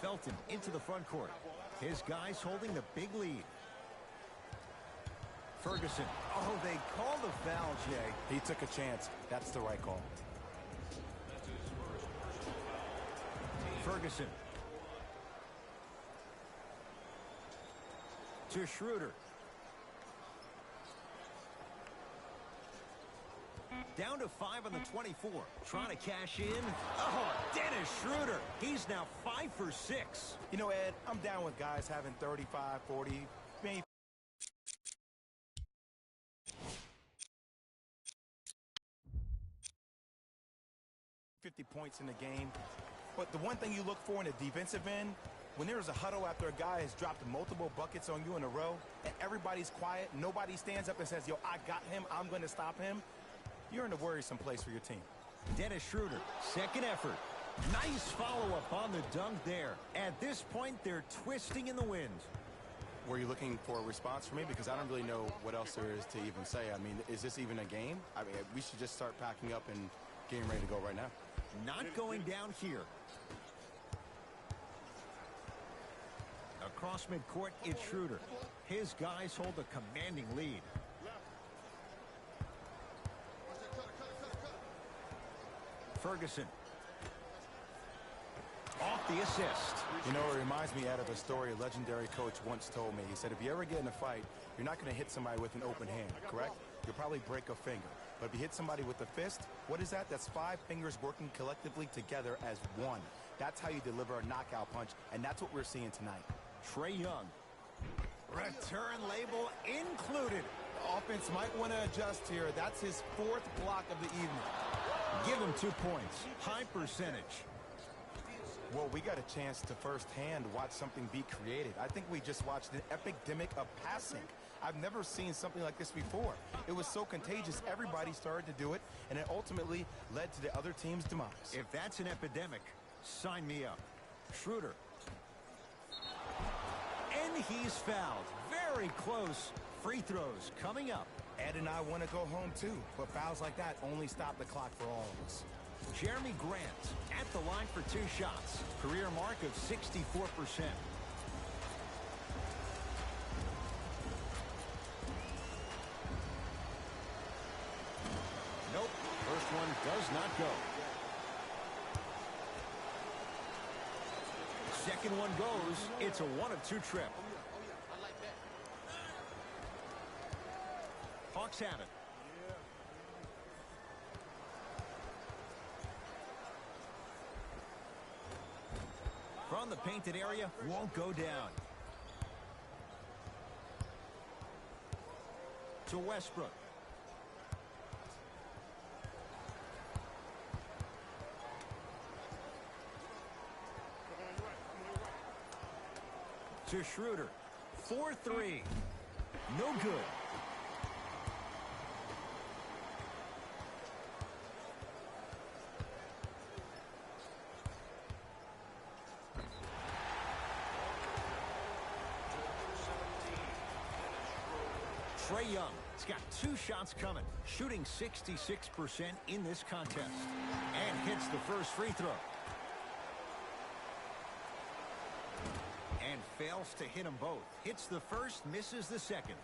Felton into the front court. His guys holding the big lead. Ferguson. Oh, they call the foul, Jay. He took a chance. That's the right call. Ferguson. To Schroeder. Down to 5 on the 24. Trying to cash in. Oh, Dennis Schroeder. He's now 5 for 6. You know, Ed, I'm down with guys having 35, 40, maybe 50 points in the game. But the one thing you look for in a defensive end, when there's a huddle after a guy has dropped multiple buckets on you in a row, and everybody's quiet, nobody stands up and says, yo, I got him, I'm going to stop him, you're in a worrisome place for your team. Dennis Schroeder, second effort. Nice follow-up on the dunk there. At this point, they're twisting in the wind. Were you looking for a response from me? Because I don't really know what else there is to even say. I mean, is this even a game? I mean, we should just start packing up and getting ready to go right now. Not going down here. Across midcourt, it's Schroeder. His guys hold a commanding lead. Ferguson. Off the assist. You know, it reminds me out of a story a legendary coach once told me. He said, if you ever get in a fight, you're not going to hit somebody with an open hand, correct? You'll probably break a finger. But if you hit somebody with a fist, what is that? That's 5 fingers working collectively together as one. That's how you deliver a knockout punch, and that's what we're seeing tonight. Trae Young. Return label included. The offense might want to adjust here. That's his 4th block of the evening. Give him 2 points. High percentage. Well, we got a chance to firsthand watch something be created. I think we just watched an epidemic of passing. I've never seen something like this before. It was so contagious, everybody started to do it, and it ultimately led to the other team's demise. If that's an epidemic, sign me up. Schroeder. And he's fouled. Very close. Free throws coming up. Ed and I want to go home too, but fouls like that only stop the clock for all of us. Jeremy Grant at the line for 2 shots. Career mark of 64%. Second one goes. It's a 1 of 2 trip. Hawks have it. From the painted area, won't go down. To Westbrook. To Schroeder. 4-3. No good. Trae Young has got 2 shots coming, shooting 66% in this contest, and hits the first free throw. And fails to hit them both. Hits the first, misses the second.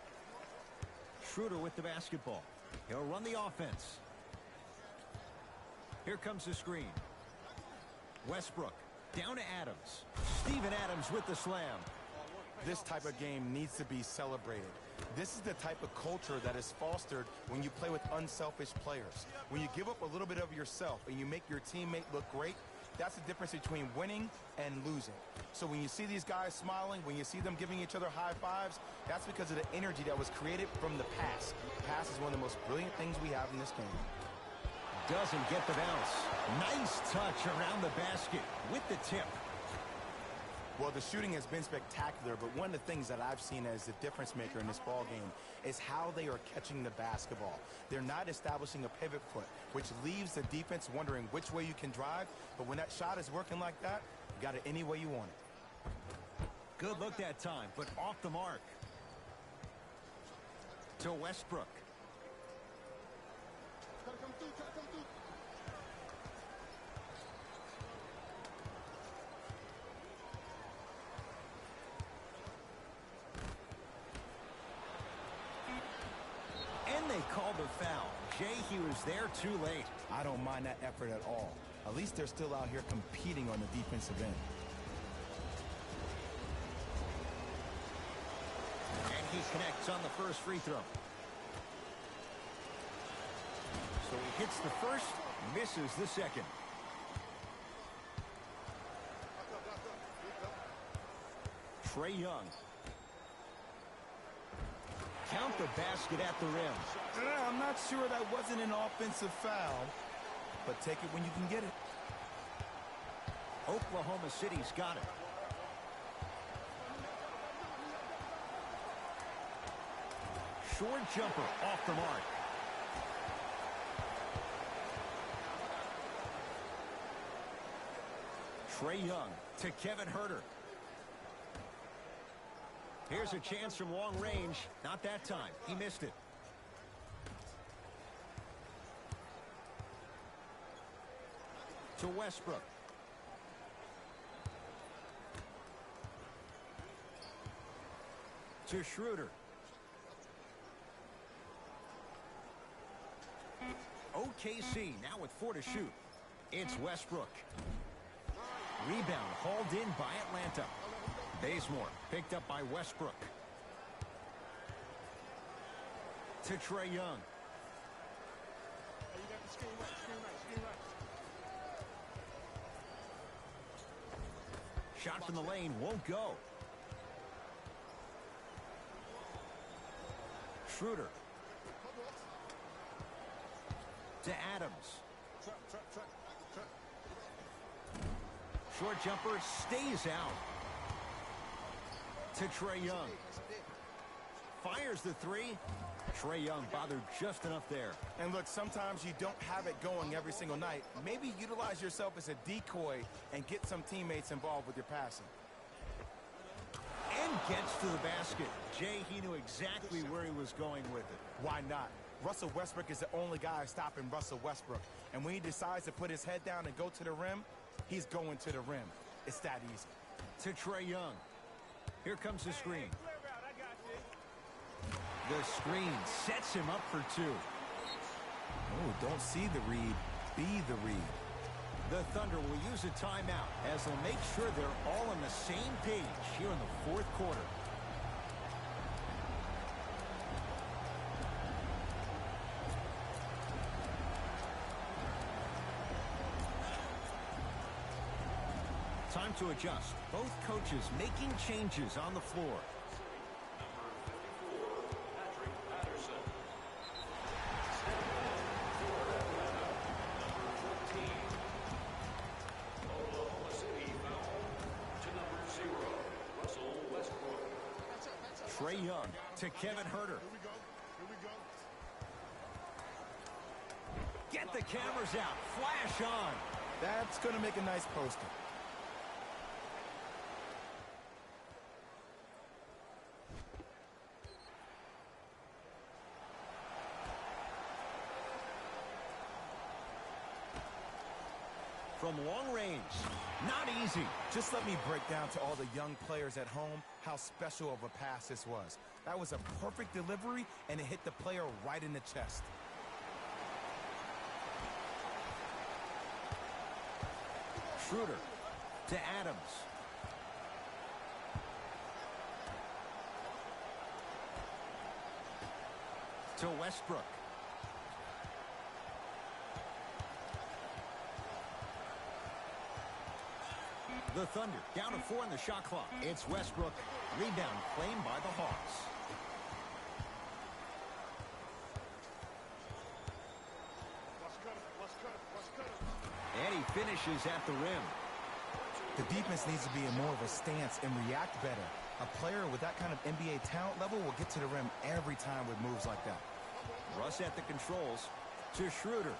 Schroeder with the basketball. He'll run the offense. Here comes the screen. Westbrook down to Adams. Steven Adams with the slam. This type of game needs to be celebrated. This is the type of culture that is fostered when you play with unselfish players. When you give up a little bit of yourself and you make your teammate look great, that's the difference between winning and losing. So when you see these guys smiling, when you see them giving each other high fives, that's because of the energy that was created from the pass. Pass is one of the most brilliant things we have in this game. Doesn't get the bounce. Nice touch around the basket with the tip. Well, the shooting has been spectacular, but one of the things that I've seen as the difference maker in this ball game is how they are catching the basketball. They're not establishing a pivot foot, which leaves the defense wondering which way you can drive, but when that shot is working like that, you got it any way you want it. Good look that time, but off the mark. To Westbrook. And they called the foul. Jay, he was there too late. I don't mind that effort at all. At least they're still out here competing on the defensive end. And he connects on the first free throw. So he hits the first, misses the second. Trae Young. Count the basket at the rim. I'm not sure that wasn't an offensive foul, but take it when you can get it. Oklahoma City's got it. Short jumper off the mark. Trae Young to Kevin Huerter. Here's a chance from long range. Not that time. He missed it. To Westbrook. To Schroeder. OKC now with 4 to shoot. It's Westbrook. Rebound hauled in by Atlanta. Bazemore picked up by Westbrook. To Trae Young. Shot from the lane won't go. Schroeder. To Adams. Short jumper stays out. To Trae Young. Fires the three. Trae Young bothered just enough there. And look, sometimes you don't have it going every single night. Maybe utilize yourself as a decoy and get some teammates involved with your passing. And gets to the basket. Jay, he knew exactly where he was going with it. Why not? Russell Westbrook is the only guy stopping Russell Westbrook. And when he decides to put his head down and go to the rim, he's going to the rim. It's that easy. To Trae Young. Here comes the screen. The screen sets him up for 2. Oh, don't see the read. Be the read. The Thunder will use a timeout as they'll make sure they're all on the same page here in the fourth quarter. Time to adjust. Both coaches making changes on the floor. Trae Young to Kevin Huerter. Get the cameras out. Flash on. That's going to make a nice poster. From long range, not easy. Just let me break down to all the young players at home how special of a pass this was. That was a perfect delivery, and it hit the player right in the chest. Schroeder to Adams. To Westbrook. The Thunder down to 4 in the shot clock. It's Westbrook. Rebound claimed by the Hawks. And he finishes at the rim. The defense needs to be in more of a stance and react better. A player with that kind of NBA talent level will get to the rim every time with moves like that. Russ at the controls to Schroeder.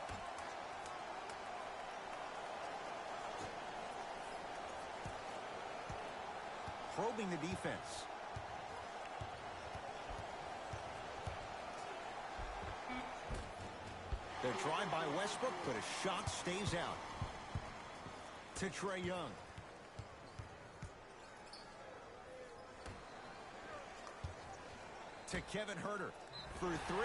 Probing the defense. The drive by Westbrook, but a shot stays out. To Trae Young. To Kevin Huerter. For 3,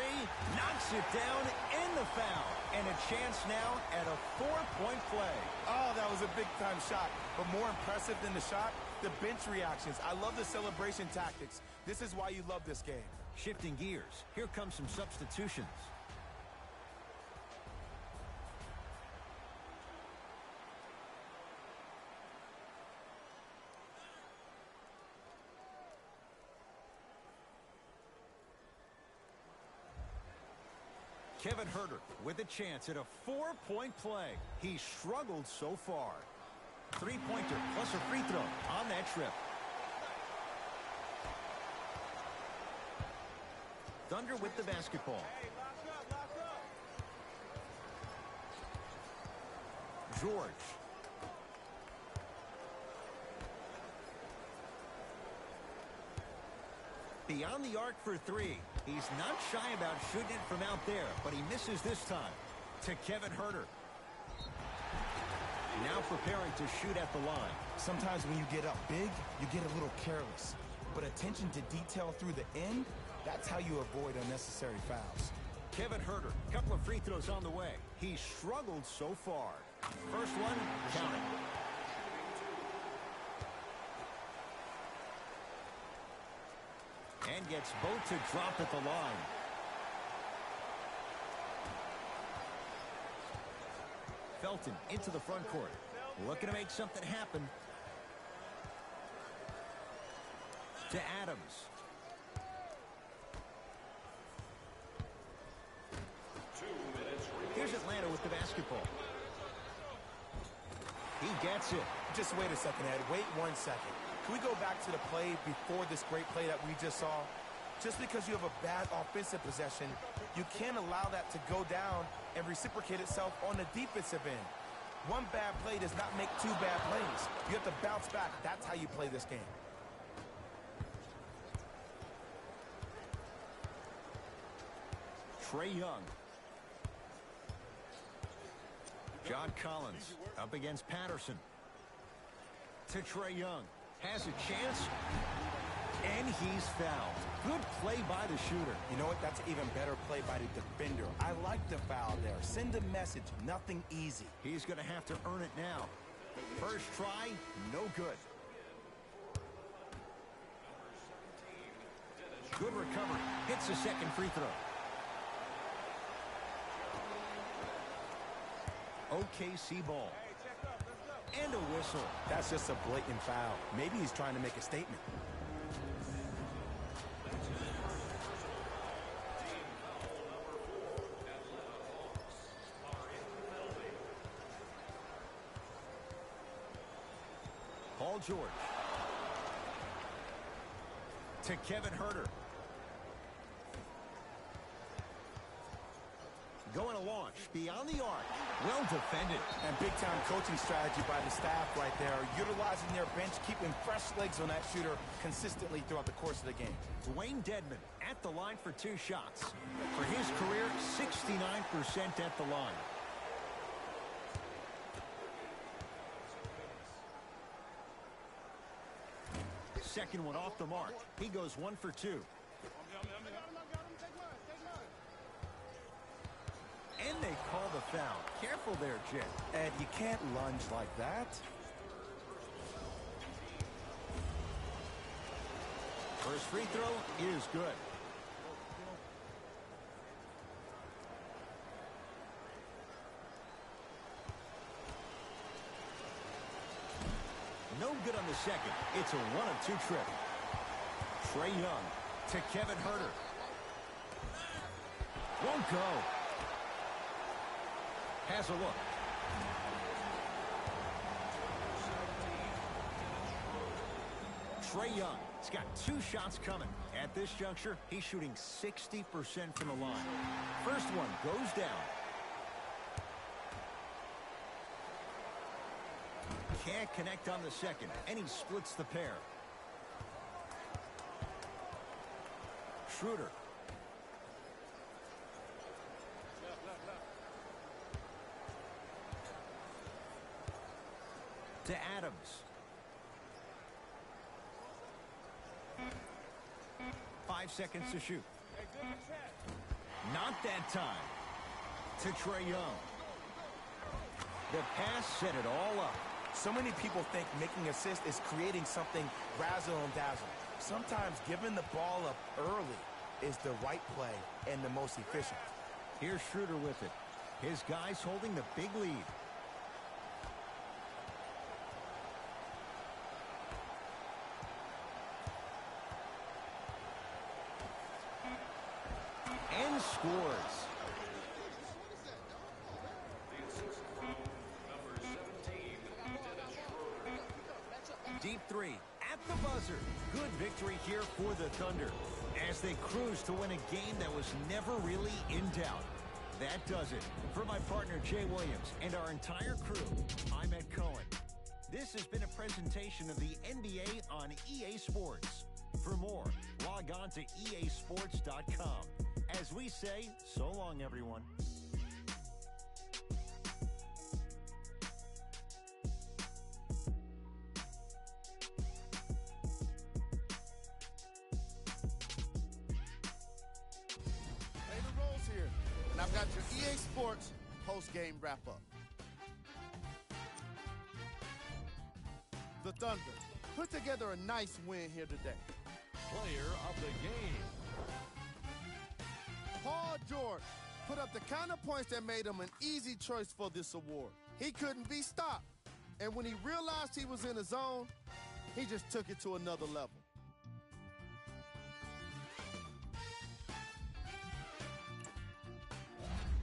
knocks it down in the foul. And a chance now at a 4-point play. Oh, that was a big-time shot. But more impressive than the shot, the bench reactions. I love the celebration tactics. This is why you love this game. Shifting gears, here come some substitutions. Kevin Huerter with a chance at a 4-point play. He struggled so far. 3-pointer plus a free throw on that trip. Thunder with the basketball. George. Beyond the arc for 3. He's not shy about shooting it from out there, but he misses this time. To Kevin Huerter. Now preparing to shoot at the line. Sometimes when you get up big, you get a little careless. But attention to detail through the end, that's how you avoid unnecessary fouls. Kevin Huerter, couple of free throws on the way. He struggled so far. First one, counting. And gets both to drop at the line. Felton into the front court. Looking to make something happen. To Adams. Here's Atlanta with the basketball. He gets it. Just wait a second, Ed. Wait 1 second. Can we go back to the play before this great play that we just saw? Just because you have a bad offensive possession, you can't allow that to go down and reciprocate itself on the defensive end. One bad play does not make 2 bad plays. You have to bounce back. That's how you play this game. Trae Young. John Collins up against Patterson. To Trae Young. Has a chance. And he's fouled. Good play by the shooter. You know what? That's an even better play by the defender. I like the foul there. Send a message. Nothing easy. He's going to have to earn it now. First try, no good. Good recovery. Hits the second free throw. OKC ball. And a whistle. That's just a blatant foul. Maybe he's trying to make a statement. Paul George. To Kevin Huerter. Going to launch beyond the arc. Well defended. And big-time coaching strategy by the staff right there. Utilizing their bench, keeping fresh legs on that shooter consistently throughout the course of the game. Dwayne Dedmon at the line for 2 shots. For his career, 69% at the line. Second one off the mark. He goes 1 for 2. And they call the foul. Careful there, Jet. Ed, you can't lunge like that. First free throw is good. No good on the second. It's a 1-of-2 trip. Trae Young to Kevin Huerter. Won't go. Has a look. Trae Young has got 2 shots coming. At this juncture, he's shooting 60% from the line. First one goes down. Can't connect on the second, and he splits the pair. Schroeder. To Adams. Five seconds to shoot. Not that time. To Trae Young. The pass set it all up. So many people think making assists is creating something razzle and dazzle. Sometimes giving the ball up early is the right play and the most efficient. Here's Schroeder with it. His guys holding the big lead. And scores. Deep three at the buzzer. Good victory here for the Thunder as they cruise to win a game that was never really in doubt. That does it. For my partner Jay Williams and our entire crew, I'm Ed Cohen. This has been a presentation of the NBA on EA Sports. For more, log on to easports.com. As we say, so long, everyone. And I've got your EA Sports post-game wrap-up. The Thunder put together a nice win here today. Player of the game. Paul George put up the kind of points that made him an easy choice for this award. He couldn't be stopped. And when he realized he was in a zone, he just took it to another level.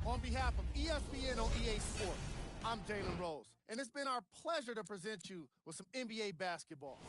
On behalf of ESPN on EA Sports, I'm Jalen Rose, and it's been our pleasure to present you with some NBA basketball.